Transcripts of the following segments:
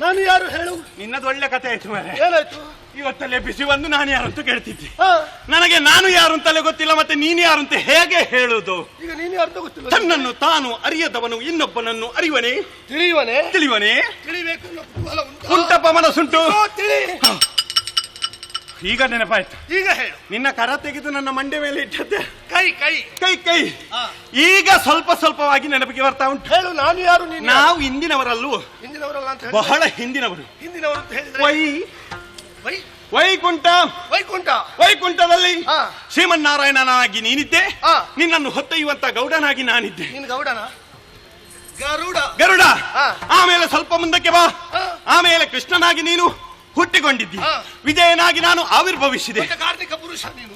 ನಾನು ಯಾರು ಹೇಳು? ನಿನ್ನದು ಒಳ್ಳೆ ಕಥೆ ಆಯ್ತು ಮಾರೆ. ಏನಾಯ್ತು? ಇವತ್ತಲ್ಲೇ ಬಿಸಿ ಬಂದು ನಾನು ಯಾರು ಅಂತ ಕೇಳ್ತಿದ್ದೆ. ನನಗೆ ನಾನು ಯಾರು ಅಂತಲೇ ಗೊತ್ತಿಲ್ಲ, ಮತ್ತೆ ನೀನು ಯಾರು ಅಂತ ಹೇಗೆ ಹೇಳುದು? ಈಗ ನೀನು ಯಾರು ಗೊತ್ತಿಲ್ಲ. ತನ್ನನ್ನು ತಾನು ಅರಿಯದವನು ಇನ್ನೊಬ್ಬನನ್ನು ಅರಿವನೇ? ತಿಳಿಯುವನೇ? ತಿಳಿಬೇಕು ಉಂಟಪ್ಪ ಮನಸ್ಸುಂಟು. ಈಗ ನೆನಪಾಯ್ತು. ಈಗ ಹೇಳು. ನಿನ್ನ ಕರ ತೆಗೆದು ನನ್ನ ಮಂಡೆ ಮೇಲೆ ಇಟ್ಟದ್ದೆ. ಕೈ ಕೈ ಕೈ ಕೈ ಈಗ ಸ್ವಲ್ಪ ಸ್ವಲ್ಪವಾಗಿ ನೆನಪಿಗೆ ಬರ್ತಾ ಉಂಟು. ಹೇಳು, ನಾನು ಯಾರು? ನೀನು? ನಾವು ಹಿಂದಿನವರಲ್ಲೂ. ಹಿಂದಿನವರಲ್ಲ ಅಂತ ಹೇಳಿ. ಬಹಳ ಹಿಂದಿನವರು. ಹಿಂದಿನವರು ಅಂತ ಹೇಳಿದ್ರೆ ವೈಕುಂಠ. ವೈಕುಂಠ. ವೈಕುಂಠದಲ್ಲಿ ಶ್ರೀಮನ್ನಾರಾಯಣನಾಗಿ ನೀನಿದ್ದೆ. ನಿನ್ನನ್ನು ಹೊತ್ತೊಯ್ಯುವಂತ ಗೌಡನಾಗಿ ನಾನಿದ್ದೆ. ನೀನು ಗೌಡನ? ಗರುಡ. ಆಮೇಲೆ ಸ್ವಲ್ಪ ಮುಂದಕ್ಕೆ ಬಾ. ಆಮೇಲೆ ಕೃಷ್ಣನಾಗಿ ನೀನು ಹುಟ್ಟಿಕೊಂಡಿದ್ದಿ. ವಿಜಯನಾಗಿ ನಾನು ಆವಿರ್ಭವಿಸಿದೆ. ಕಾರ್ತಿಕ ಪುರುಷ ನೀನು.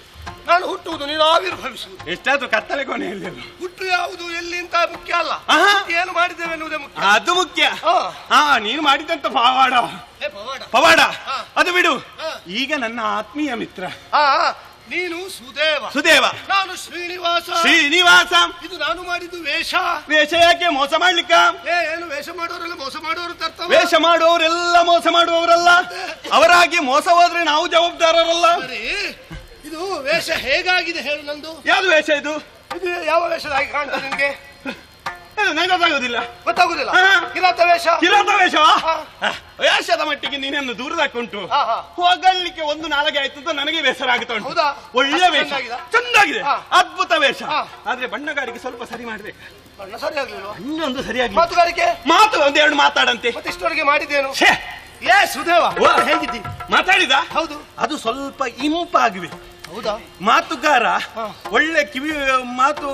ನಾನು ಹುಟ್ಟುವುದು, ನೀನು ಆವಿರ್ಭವಿಸುವುದು. ಎಷ್ಟಾದ್ರೂ ಕತ್ತಲೆ ಕೊನೆಯಲ್ಲಿ. ಹುಟ್ಟು ಯಾವುದು ಎಲ್ಲಿ ಅಂತ ಮುಖ್ಯ ಅಲ್ಲ, ಏನು ಮಾಡಿದ್ದೇವೆ ಎನ್ನುವುದೇ ಮುಖ್ಯ. ಅದು ಮುಖ್ಯ. ನೀನು ಮಾಡಿದಂತ ಪವಾಡ ಅದು ಬಿಡು. ಈಗ ನನ್ನ ಆತ್ಮೀಯ ಮಿತ್ರ ನೀನು ಸುದೇವ, ನಾನು ಶ್ರೀನಿವಾಸ. ಇದು ನಾನು ಮಾಡಿದ್ದು ವೇಷ. ಯಾಕೆ? ಮೋಸ ಮಾಡ್ಲಿಕ್ಕ? ಏನು ವೇಷ ಮಾಡೋರೆಲ್ಲ ಮೋಸ ಮಾಡೋರು ತರ್ತಾರೆ. ವೇಷ ಮಾಡುವವರೆಲ್ಲ ಮೋಸ ಮಾಡುವವರಲ್ಲ. ಅವರಾಗಿ ಮೋಸ ಹೋದ್ರೆ ನಾವು ಜವಾಬ್ದಾರರಲ್ಲ. ಇದು ವೇಷ ಹೇಗಾಗಿದೆ ಹೇಳು ನಂದು? ಯಾವ್ದು ವೇಷ ಇದು? ಇದು ಯಾವ ವೇಷದಾಗಿ ಕಾಣ್ತದೆ ನಿನ್ಗೆ? ಗೊತ್ತಾಗುದಿಲ್ಲ. ಕಿರಾತ ವೇಷ. ವೇಷದ ಮಟ್ಟಿಗೆ ನೀನನ್ನು ದೂರದಾಕುಂಟು. ಹೋಗಲಿಕ್ಕೆ ಒಂದು ನಾಲ್ಗೆ ಆಯ್ತು ನನಗೆ ಬೇಸರ ಆಗುತ್ತಾ ಉಂಟು. ಒಳ್ಳೆ ವೇಷ, ಚಂದಾಗಿದೆ, ಅದ್ಭುತ ವೇಷ. ಆದ್ರೆ ಬಣ್ಣಗಾರಿಕೆ ಸ್ವಲ್ಪ ಸರಿ ಮಾಡ್ಬೇಕು. ಬಣ್ಣ ಸರಿ ಆಗ್ಲಿಲ್ಲ, ಇನ್ನೊಂದು ಸರಿಯಾಗಿ ಮಾತು ಒಂದೆರಡು ಮಾತಾಡಂತೆ. ಇಷ್ಟವರೆಗೆ ಮಾಡಿದ್ದೇನು? ಸುದೇವ ಹೇಗಿದ್ದಿ? ಮಾತಾಡಿದ? ಹೌದು. ಅದು ಸ್ವಲ್ಪ ಇಂಪಾಗಿವೆ. ಹೌದಾ? ಮಾತುಗಾರ ಒಳ್ಳೆ ಕಿವಿ ಮಾತು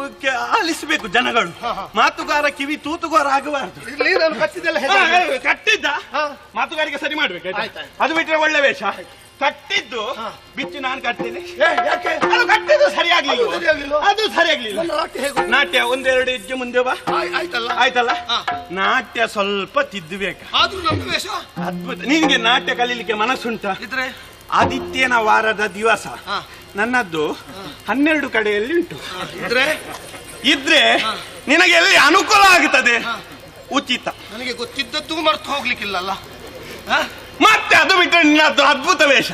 ಆಲಿಸಬೇಕು ಜನಗಳು. ಮಾತುಗಾರ ಕಿವಿ ತೂತುಗಾರ ಆಗಬಾರದು. ಕಟ್ಟಿದ್ದ ಮಾತುಗಾರಿಕೆ ಸರಿ ಮಾಡ್ಬೇಕು. ಅದು ಬಿಟ್ರೆ ಒಳ್ಳೆ ವೇಷ. ಕಟ್ಟಿದ್ದು ಬಿಚ್ಚು ನಾನು ಕಟ್ತೀನಿ. ಅದು ಕಟ್ಟಿದ್ದು ಸರಿಯಾಗ್ಲಿಲ್ಲ. ಅದು ಸರಿಯಾಗ್ಲಿಲ್ಲ. ನಾಟ್ಯ ಒಂದೆರಡು ಹೆಜ್ಜೆ ಮುಂದೆ ಬಾ. ಆಯ್ತಲ್ಲ? ನಾಟ್ಯ ಸ್ವಲ್ಪ ತಿದ್ದಬೇಕು. ಅದ್ಭುತ. ನಿನ್ಗೆ ನಾಟ್ಯ ಕಲೀಲಿಕ್ಕೆ ಮನಸ್ಸುಂಟ? ಆದಿತ್ಯನ ವಾರದ ದಿವಸ ನನ್ನದ್ದು 12 ಕಡೆಯಲ್ಲಿ ಉಂಟು. ಇದ್ರೆ ನಿನಗೆ ಎಲ್ಲಿ ಅನುಕೂಲ ಆಗುತ್ತದೆ ಉಚಿತ. ನನಗೆ ಗೊತ್ತಿದ್ದದ್ದು ಮರ್ತು ಹೋಗ್ಲಿಕ್ಕಿಲ್ಲಲ್ಲ. ಮತ್ತೆ ಅದು ಬಿಟ್ಟರೆ ನಿನ್ನದ್ದು ಅದ್ಭುತ ವೇಷ.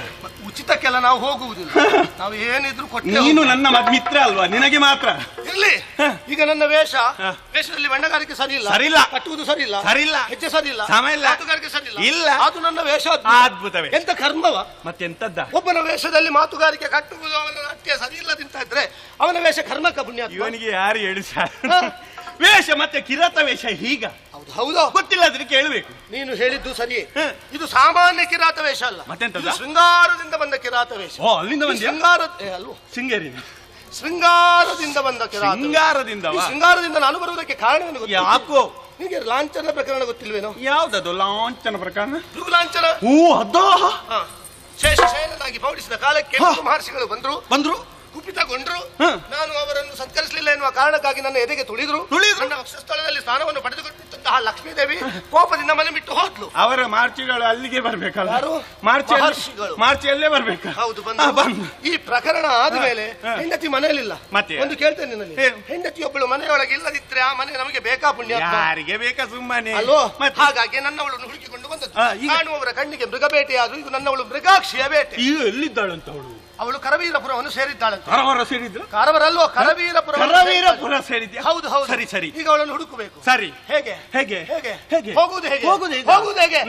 ಉಚಿತಕ್ಕೆಲ್ಲ ನಾವು ಹೋಗುವುದಿಲ್ಲ, ನಾವು ಏನಿದ್ರು ಕೊಟ್ಟು. ನೀನು ನನ್ನ ಮಿತ್ರ ಅಲ್ವಾ, ನಿನಗೆ ಮಾತ್ರ ಇರ್ಲಿ. ಈಗ ನನ್ನ ವೇಷದಲ್ಲಿ ಬಣ್ಣಗಾರಿಕೆ ಸರಿ ಇಲ್ಲ, ಕಟ್ಟುವುದು ಸರಿ ಇಲ್ಲ, ಹೆಜ್ಜೆ ಸರಿ ಇಲ್ಲ, ಮಾತುಗಾರಿಕೆ ಸರಿ ಇಲ್ಲ. ಅದು ನನ್ನ ವೇಷ ಅದ್ಭುತ ವೇಷ. ಎಂತ ಕರ್ಮವ ಮತ್ತೆಂತದ್ದ? ಒಬ್ಬನ ವೇಷದಲ್ಲಿ ಮಾತುಗಾರಿಕೆ ಕಟ್ಟುವುದು, ಅವನ ನಾಟ್ಯ ಸರಿ ಇಲ್ಲದಿಂತ ಇದ್ರೆ ಅವನ ವೇಷ ಕರ್ಮಕ್ಕ ಪುಣ್ಯ. ಇವನಿಗೆ ಯಾರು ಹೇಳಿ ವೇಷ ಮತ್ತೆ ಕಿರಾತ ವೇಷ ಹೀಗ. ಹೌದು, ಗೊತ್ತಿಲ್ಲ ಅದಕ್ಕೆ ಕೇಳಬೇಕು. ನೀನು ಹೇಳಿದ್ದು ಸರಿ. ಇದು ಸಾಮಾನ್ಯ ಕಿರಾತ ವೇಷ ಅಲ್ಲ, ಮತ್ತೆಂತದ? ಶೃಂಗಾರದಿಂದ ಬಂದ ಕಿರಾತ ವೇಷ. ಅಲ್ಲಿಂದ ಬಂದ ಶೃಂಗಾರ ಅಲ್ವ? ಶೃಂಗೇರಿ ಶೃಂಗಾರದಿಂದ ಬಂದ ಕಿರಾತ. ಶೃಂಗಾರದಿಂದ ಶೃಂಗಾರದಿಂದ ನಾನು ಬರುವುದಕ್ಕೆ ಕಾರಣವೇನು ಗೊತ್ತಾ? ಯಾಕೋ ನಿಮಗೆ ಲಾಂಛನ ಪ್ರಕರಣ ಗೊತ್ತಿಲ್ವೇನೋ? ಯಾವ್ದದು ಲಾಂಛನ ಪ್ರಕರಣ? ಭೃಗು ಲಾಂಛನ. ಓ ಅದಾ. ಶೇಷಶಯನನಾಗಿ ಪೌಡಿಸಿದ ಕಾಲಕ್ಕೆ ಮಹರ್ಷಿಗಳು ಬಂದ್ರು ಕುಪಿತಗೊಂಡ್ರು. ನಾನು ಅವರನ್ನು ಸತ್ಕರಿಸಲಿಲ್ಲ ಎನ್ನುವ ಕಾರಣಕ್ಕಾಗಿ ನನ್ನ ಎದೆಗೆ ತುಳಿದ್ರು. ನನ್ನ ವಕ್ಷಸ್ಥಳದಲ್ಲಿ ಸ್ನಾನವನ್ನು ಪಡೆದುಕೊಂಡಿದ್ದಂತಹ ಲಕ್ಷ್ಮೀದೇವಿ ಕೋಪದಿಂದ ಮನೆ ಬಿಟ್ಟು ಹೋದ್ಲು. ಅವರ ಮಾರ್ಚಿಗಳು ಅಲ್ಲಿಗೆ ಬರ್ಬೇಕಲ್ಲ? ಮಾರ್ಚಿಯಲ್ಲೇ ಬರ್ಬೇಕು. ಹೌದು, ಬಂದು ಈ ಪ್ರಕರಣ ಆದ್ಮೇಲೆ ಹೆಂಡತಿ ಮನೆಯಲ್ಲಿಲ್ಲ. ಮತ್ತೆ ಒಂದು ಕೇಳ್ತೇನೆ ನಿನ್ನಲ್ಲಿ, ಹೆಂಡತಿಯೊಬ್ಬಳು ಮನೆಯೊಳಗೆ ಇಲ್ಲದಿದ್ರೆ ಆ ಮನೆ ನಮಗೆ ಬೇಕಾ ಪುಣ್ಯ? ಯಾರಿಗೆ ಬೇಕಾ ಸುಮ್ಮನೆ ಅಲ್ವೋ? ಹಾಗಾಗಿ ನನ್ನವಳನ್ನು ಹುಡುಕಿಕೊಂಡು ಬಂದದ್ದು. ಕಾಣುವವರ ಕಣ್ಣಿಗೆ ಮೃಗ ಬೇಟೆಯಾದ್ರು. ಇದು ನನ್ನವಳು ಮೃಗಾಕ್ಷಿಯ ಬೇಟೆ. ಎಲ್ಲಿದ್ದಾಳಂತ ಅವಳು ಕರವೀರಪುರವನ್ನು ಸೇರಿದ್ದಾಳಂತ. ಸೇರಿದ್ರು? ಕಾರವರಲ್ಲೋ, ಕರವೀರಪುರ ಸೇರಿದ್ಯಾ? ಹೌದು ಹೌದು. ಸರಿ ಸರಿ. ಈಗ ಅವಳನ್ನು ಹುಡುಕಬೇಕು. ಸರಿ. ಹೇಗೆ ಹೇಗೆ ಹೇಗೆ ಹೇಗೆ ಹೋಗುವುದು ಹೇಗೆ? ಹೋಗುವುದು ಹೇಗೆ?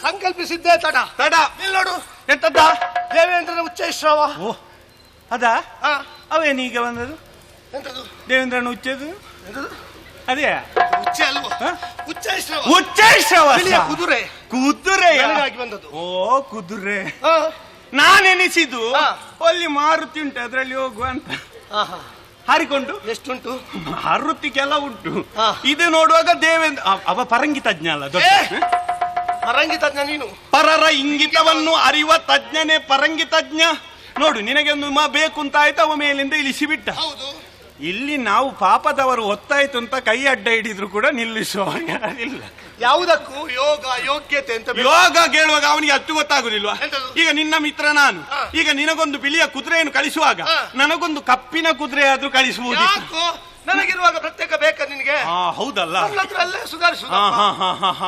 ಸಂಕಲ್ಪಿಸಿದ್ದೆ ತಡ ತಡ. ಇಲ್ಲಿ ನೋಡು, ಎಂತದ್ದ? ದೇವೇಂದ್ರನ ಉಚ್ಚೈಶ್ರವ. ಅದಾ? ಅವೇನೀಗ ಬಂದದು? ಎಂತದು? ದೇವೇಂದ್ರನ ಉಚ್ಚದು ಅದೇ ಉಚ್ಚ ಅಲ್ವಾ? ಉಚ್ಚೈಶ್ರವ. ಉಚ್ಚೈಶ್ರವ ಕುದುರೆ. ಕುದುರೆ ಬಂದದ್ದು. ಓ ಕುದುರೆ. ನಾನೆನಿಸಿದ್ದು ಅಲ್ಲಿ ಮಾರುತಿ ಉಂಟು, ಅದ್ರಲ್ಲಿ ಹೋಗುವ ಅಂತ. ಹಾರಿಕೊಂಡು ಎಷ್ಟುಂಟು? ಮಾರುತಿ ಕೆಲ ಉಂಟು. ಇದು ನೋಡುವಾಗ ದೇವೇಂದ್ರ ಅವ ಪರಂಗಿ ತಜ್ಞ ಅಲ್ಲ? ಪರಂಗಿ ತಜ್ಞ ನೀನು. ಪರರ ಇಂಗಿತವನ್ನು ಅರಿವ ತಜ್ಞನೇ ಪರಂಗಿ ತಜ್ಞ. ನೋಡು, ನಿನಗೆ ಒಂದು ಬೇಕು ಅಂತ ಆಯ್ತು, ಅವ ಮೇಲಿಂದ ಇಳಿಸಿ ಬಿಟ್ಟ. ಹೌದು. ಇಲ್ಲಿ ನಾವು ಪಾಪದವರು ಒತ್ತಾಯ್ತು ಅಂತ ಕೈ ಅಡ್ಡ ಹಿಡಿದ್ರು ಕೂಡ ನಿಲ್ಲಿಸುವ ಇಲ್ಲ. ಯಾವುದಕ್ಕೂ ಯೋಗ ಯೋಗ್ಯತೆ ಅಂತ. ಯೋಗ ಕೇಳುವಾಗ ಅವನಿಗೆ ಅಷ್ಟು ಗೊತ್ತಾಗುದಿಲ್ವಾ? ಈಗ ನಿನ್ನ ಮಿತ್ರ ನಾನು, ಈಗ ನಿನಗೊಂದು ಬಿಳಿಯ ಕುದುರೆಯನ್ನು ಕಳಿಸುವಾಗ ನನಗೊಂದು ಕಪ್ಪಿನ ಕುದುರೆ ಆದ್ರೂ ಕಳಿಸುವುದು. ನನಗಿರುವಾಗ ಪ್ರತ್ಯೇಕ ಬೇಕಾ ನಿನಗೆ? ಹೌದಲ್ಲ, ಅಲ್ಲೇ ಸುಧಾರಿಸುದು.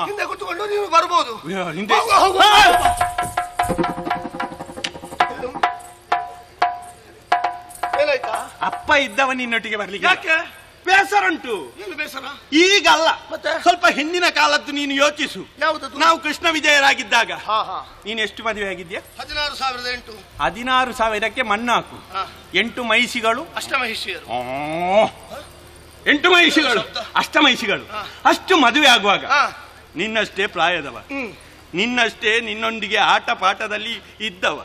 ಹಿಂದೆ ಕೂತ್ಕೊಂಡು ನೀವು ಬರ್ಬೋದು. ಹಿಂದೆ ಏನಾಯ್ತಾ? ಅಪ್ಪ ಇದ್ದವ ನಿನ್ನೊಟ್ಟಿಗೆ ಬರ್ಲಿಕ್ಕೆ. ಯಾಕೆ? ಬೇಸರ ಉಂಟು. ಏನು ಬೇಸರ? ಈಗಲ್ಲ, ಮತ್ತೆ ಸ್ವಲ್ಪ ಹಿಂದಿನ ಕಾಲದ್ದು ನೀನು ಯೋಚಿಸು. ಯಾವುದು? ನಾವು ಕೃಷ್ಣ ವಿಜಯರಾಗಿದ್ದಾಗ ನೀನು ಎಷ್ಟು ಮದುವೆ ಆಗಿದ್ಯಾ? 16,008. 16,000ಕ್ಕೆ ಮಣ್ಣು ಹಾಕು. 8 ಮಹಿಷಿಗಳು, ಅಷ್ಟಮಹಿಷಿಯರು. 8 ಮಹಿಷಿಗಳು, ಅಷ್ಟಮಹಿಷಿಗಳು. ಅಷ್ಟು ಮದುವೆ ಆಗುವಾಗ ನಿನ್ನಷ್ಟೇ ಪ್ರಾಯದವ, ನಿನ್ನಷ್ಟೇ ನಿನ್ನೊಂದಿಗೆ ಆಟ ಪಾಠದಲ್ಲಿ ಇದ್ದವ,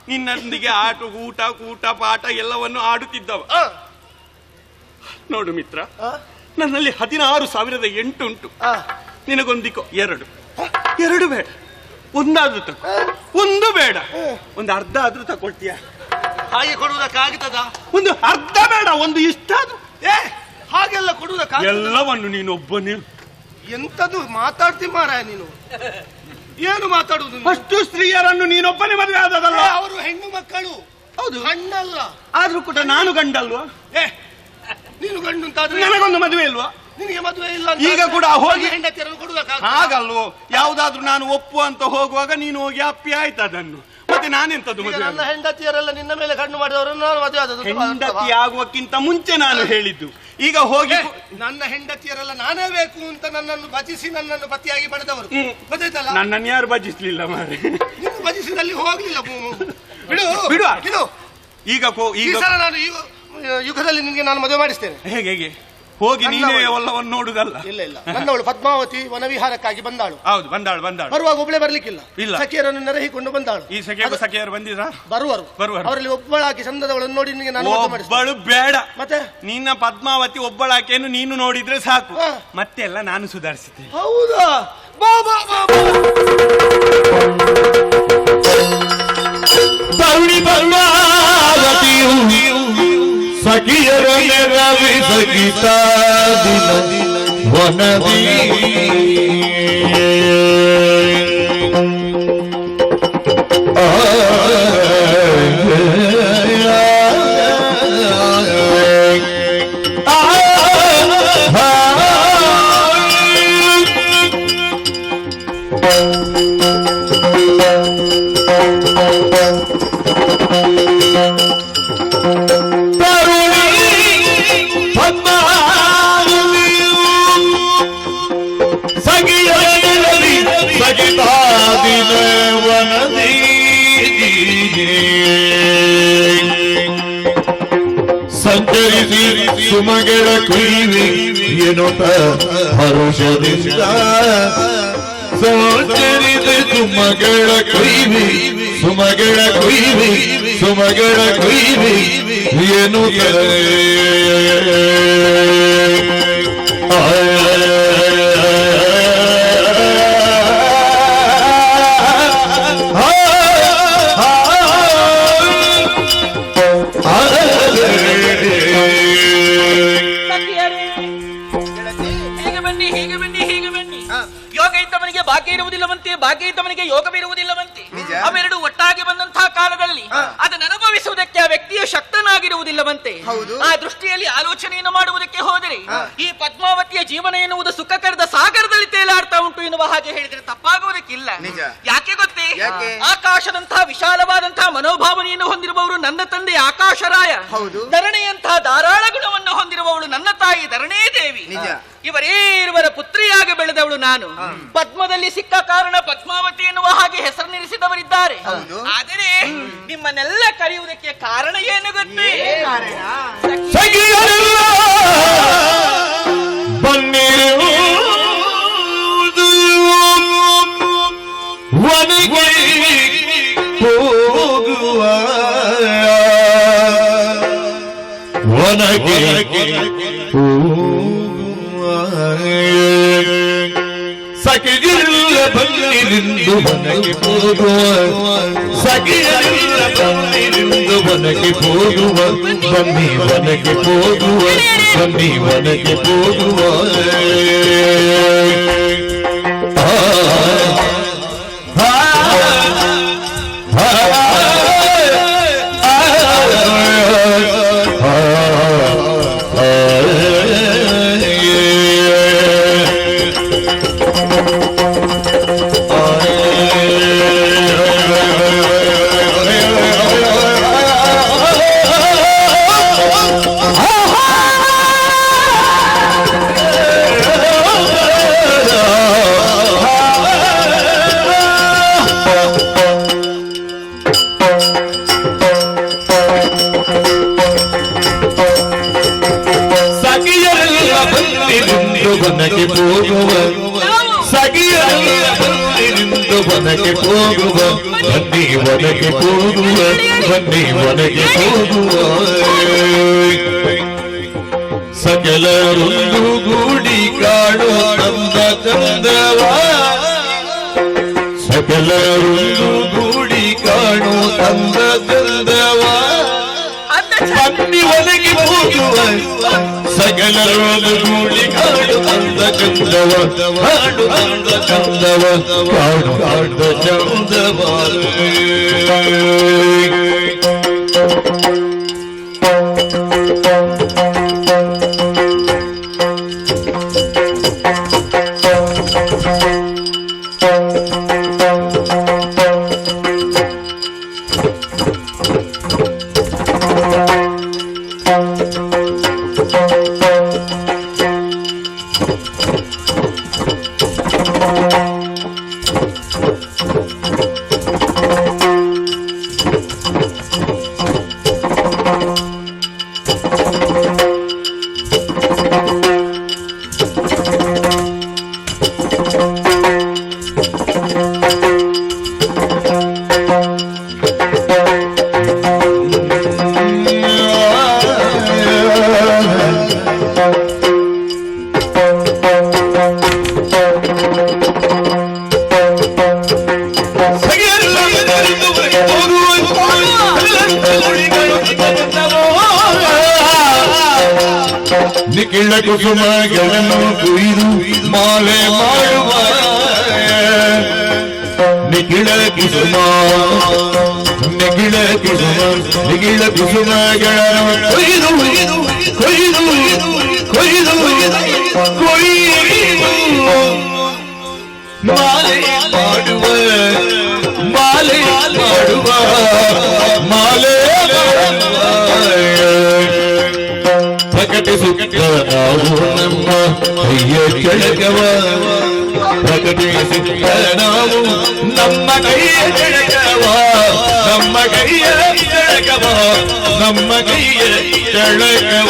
ನಿನ್ನೊಂದಿಗೆ ಆಟ ಊಟ ಕೂಟ ಪಾಠ ಎಲ್ಲವನ್ನು ಆಡುತ್ತಿದ್ದವ. ನೋಡು ಮಿತ್ರ, ನನ್ನಲ್ಲಿ 16,008 ಉಂಟು. ನಿನಗೊಂದಿಕೋ 2 ಬೇಡ, ಒಂದಾದ್ರೂ ತಗೋ. ಒಂದು ಬೇಡ, ಒಂದು ಅರ್ಧ ಆದ್ರೂ ತಗೊಳ್ತೀಯ? ಹಾಗೆ ಕೊಡುವುದಕ್ಕಾಗ್ತದ? ಒಂದು ಅರ್ಧ ಬೇಡ, ಒಂದು ಇಷ್ಟ ಆದ್ರೂ. ಹಾಗೆಲ್ಲ ಕೊಡುವುದಕ್ಕಾಗ? ಎಲ್ಲವನ್ನು ನೀನು ಒಬ್ಬನೇ. ಎಂತದು ಮಾತಾಡ್ತಿ ಮಾರಾಯ ನೀನು? ಏನು ಮಾತಾಡುವುದು? ಅಷ್ಟು ಸ್ತ್ರೀಯರನ್ನು ನೀನೊಬ್ಬನೇ ಮದುವೆ ಆದದಲ್ಲ? ಅವರು ಹೆಣ್ಣು ಮಕ್ಕಳು. ಹೌದು, ಗಂಡಲ್ಲ. ಆದ್ರೂ ಕೂಡ ನಾನು ಗಂಡಲ್ವಾ? ನೀನು ಗಂಡು ಅಂತಾದ್ರೆ ನನಗೊಂದು ಮದುವೆ ಇಲ್ವಾ? ನಿನಗೆ ಮದುವೆ ಇಲ್ಲ ಈಗ ಕೂಡ ಹೋಗಿ ಹೆಂಡತಿಯರನ್ನು ಕೊಡುವುದಕ್ಕಾಗ? ಹಾಗಲ್ವೋ? ಯಾವ್ದಾದ್ರು ನಾನು ಒಪ್ಪು ಅಂತ ಹೋಗುವಾಗ ನೀನು ಹೋಗಿ ಅಪ್ಪಿ ಆಯ್ತು ಅದನ್ನು. ಮತ್ತೆ ನಾನೆಂತದ್ದು ಮದುವೆ? ನನ್ನ ಹೆಂಡತಿಯರೆಲ್ಲ ನಿನ್ನ ಮೇಲೆ ಕಣ್ಣು ಮಾಡಿದವರನ್ನು ನಾನು ಮದುವೆ ಆದದ್ದು. ಹೆಂಡತಿ ಆಗುವಕ್ಕಿಂತ ಮುಂಚೆ ನಾನು ಹೇಳಿದ್ದು. ಈಗ ಹೋಗಿ ನನ್ನ ಹೆಂಡತಿಯರೆಲ್ಲ ನಾನೇ ಬೇಕು ಅಂತ ನನ್ನನ್ನು ಭಜಿಸಿ ನನ್ನನ್ನು ಪತಿಯಾಗಿ ಪಡೆದವರು. ಗೊತ್ತಾಯ್ತಲ್ಲ? ನನ್ನನ್ನು ಯಾರು ಭಜಿಸ್ಲಿಲ್ಲ ಮಾರೆ. ನೀನು ಭಜಿಸಿದಲ್ಲಿ ಹೋಗ್ಲಿಲ್ಲ. ಬಿಡು ಬಿಡುವ. ಈಗ ನಾನು ಯುಗದಲ್ಲಿ ನಿನ್ಗೆ ನಾನು ಮದುವೆ ಮಾಡಿಸ್ತೇನೆ. ಹೇಗೆ? ಹೋಗಿ ನೀನೇ ಎಲ್ಲವನ್ನು ನೋಡುದಲ್ಲ. ಇಲ್ಲ ಇಲ್ಲ, ನನ್ನವಳು ಪದ್ಮಾವತಿ ವನವಿಹಾರಕ್ಕಾಗಿ ಬಂದಾಳು. ಹೌದು, ಬಂದಾಳು. ಬರುವಾಗ ಒಬ್ಬಳೇ ಬರ್ಲಿಕ್ಕಿಲ್ಲ, ಸಖಿಯರನ್ನು ನೆರಹಿಕೊಂಡು ಬಂದಾಳು. ಈ ಸಖಿಯರು ಬಂದಿದ್ರ? ಬರುವರು. ಅವರಲ್ಲಿ ಒಬ್ಬಳಾಕಿ ಚಂದದವಳನ್ನು ನೋಡಿ ನಿನಗೆ ನಾನು ಒಬ್ಬಳು ಬೇಡ. ಮತ್ತೆ ನಿನ್ನ ಪದ್ಮಾವತಿ ಒಬ್ಬಳಾಕೆಯನ್ನು ನೀನು ನೋಡಿದ್ರೆ ಸಾಕು, ಮತ್ತೆ ಎಲ್ಲ ನಾನು ಸುಧಾರಿಸುತ್ತೇನೆ. ಹೌದಾ? ಬಾಬಾ ಸಖಿಯರ ನೆರವಿ ಸಗಿತ ದಿನ ವನದಿ ಸಗಿಯಲಿ ಸಗಿತಾ ದಿನ ವನದಿ ಸಂಚರಿಸಿ ಸುಮಗಳ ಕುಯ್ವಿ ಎನ್ನುತ್ತ ಹರುಷದಿಂದ ಸಂಚರಿಸಿ ಸುಮಗಳ ಕುಯ್ವಿ ಸುಮಗಳ ಕುಯ್ವಿ ಸುಮಗಳ ಕುಯ್ವಿ ಎನ್ನುತ್ತ ಬಾಕಿ ಇರುವುದಿಲ್ಲವಂತೆ, ಬಾಕಿ ಇದ್ದವನಿಗೆ ಯೋಗವಿರುವುದಿಲ್ಲವಂತೆ. ಅವೆರಡು ಒಟ್ಟಾಗಿ ಬಂದಂತಹ ಕಾಲದಲ್ಲಿ ಅದನ್ನು ಅನುಭವಿಸುವುದಕ್ಕೆ ಆ ವ್ಯಕ್ತಿಯು ಶಕ್ತನಾಗಿರುವುದಿಲ್ಲವಂತೆ. ಆ ದೃಷ್ಟಿಯಲ್ಲಿ ಆಲೋಚನೆಯನ್ನು ಮಾಡುವುದಕ್ಕೆ ಹೋದರೆ ಈ ಪದ್ಮಾವತಿಯ ಜೀವನ ಎನ್ನುವುದು ಸುಖ ಕರೆದ ಸಾಗರದಲ್ಲಿ ತೇಲಾಡ್ತಾ ಉಂಟು ಎನ್ನುವ ಹಾಗೆ ಹೇಳಿದರೆ ತಪ್ಪಾಗುವುದಕ್ಕಿಲ್ಲ. ಯಾಕೆ ಗೊತ್ತೇ? ಆಕಾಶದಂತಹ ವಿಶಾಲವಾದಂತಹ ಮನೋಭಾವನೆಯನ್ನು ಹೊಂದಿರುವವರು ನನ್ನ ತಂದೆ ಆಕಾಶರಾಯ, ಧರಣಿಯಂತಹ ಧಾರಾಳ ಗುಣವನ್ನು ಹೊಂದಿರುವವಳು ನನ್ನ ತಾಯಿ ಧರಣೇ ದೇವಿ. ಇವರೇರುವರ ಪುತ್ರಿಯಾಗಿ ಬೆಳೆದವಳು ನಾನು. ಪದ್ಮದಲ್ಲಿ ಸಿಕ್ಕ ಕಾರಣ ಪದ್ಮಾವತಿ ಎನ್ನುವ ಹಾಗೆ ಹೆಸರನ್ನಿರಿಸಿದವರಿದ್ದಾರೆ. ಆದರೆ ನಿಮ್ಮನ್ನೆಲ್ಲ ಕರೆಯುವುದಕ್ಕೆ ಕಾರಣ ಏನು ಗೊತ್ತೇ? ಸಖಿಯರೆಲ್ಲ ಬನ್ನಿರಿಂದು ಮನೆಗೆ ಹೋಗುವ ಸಖಿಯರೆಲ್ಲ ಬನ್ನಿರಿಂದು ಮನೆಗೆ ಹೋಗುವ ಬನ್ನಿ ಮನೆಗೆ ಹೋಗುವ ಬನ್ನಿ ಮನೆಗೆ ಹೋಗುವ ವನಕ್ಕೆ ಹೋಗುವ ಬನ್ನಿ ವನಕ್ಕೆ ಹೋಗುವ ಬನ್ನಿ ವನಕ್ಕೆ ಹೋಗುವ ಸಕಲರೊಂದು ಗೂಡಿ ಕಾಣೋ ತಂದ ಚಂದವ ಸಕಲರೊಂದು ಗೂಡಿ ಕಾಣೋ ತಂದ ಚಂದವ ಬನ್ನಿ ವನಕ್ಕೆ ಹೋಗುವ ಸಕಲರೊಂದು ಗೂಡಿ ಕಾಡು ತಂದ ಚಂದವ ಕಾಡು ತಂದ ಚಂದವ ಕಾಡು ಕಾಡು ಚಂದವ ನಿಖಿಳ ಕುಸುಮಗಳನ್ನು ಕುಯ್ದು ಮಾಲೆ ಮಾಡುವ ನಿಖಿಳ ಕುಸುಮ ನಿಖಿಳ ಕುಸುಮ ನಿಖಿಳ ಕುಸುಮಗಳನ್ನು ಕೊಯ್ದು ಕೊಯ್ದು ಕೊಯ್ದು ಕೊಯ್ದು ಮಾಲೆ ಮಾಡುವ ಮಾಲೆ ಮಾಡುವ ಮಾಲೆ ಪ್ರಕಟಿಸುತ್ತ ನಾವು ನಮ್ಮ ಕೈಯ ಕೆಳಗವ ನಾವು ನಮ್ಮ ಕೈಯ ಜಳಕವ ನಮ್ಮ ಕೈಯ ಜಳಕವ ನಮ್ಮ ಕೈಯ ಜಳಕವ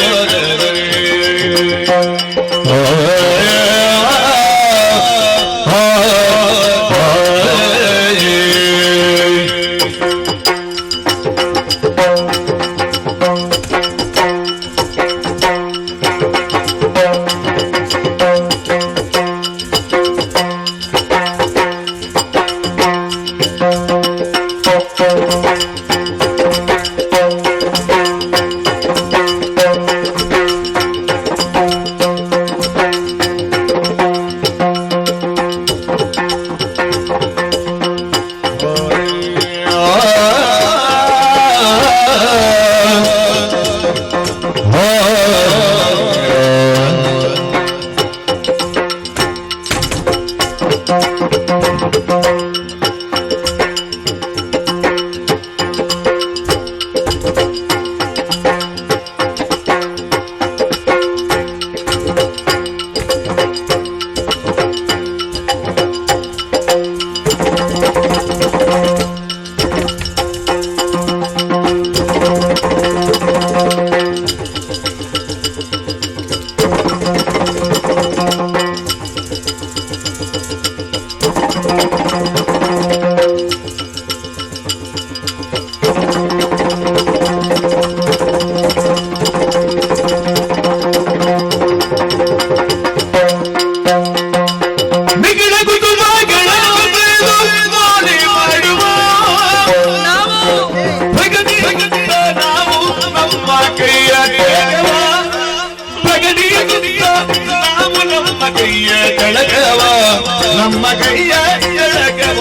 ನಮ್ಮ ಕೈಯ ಜಳಕವ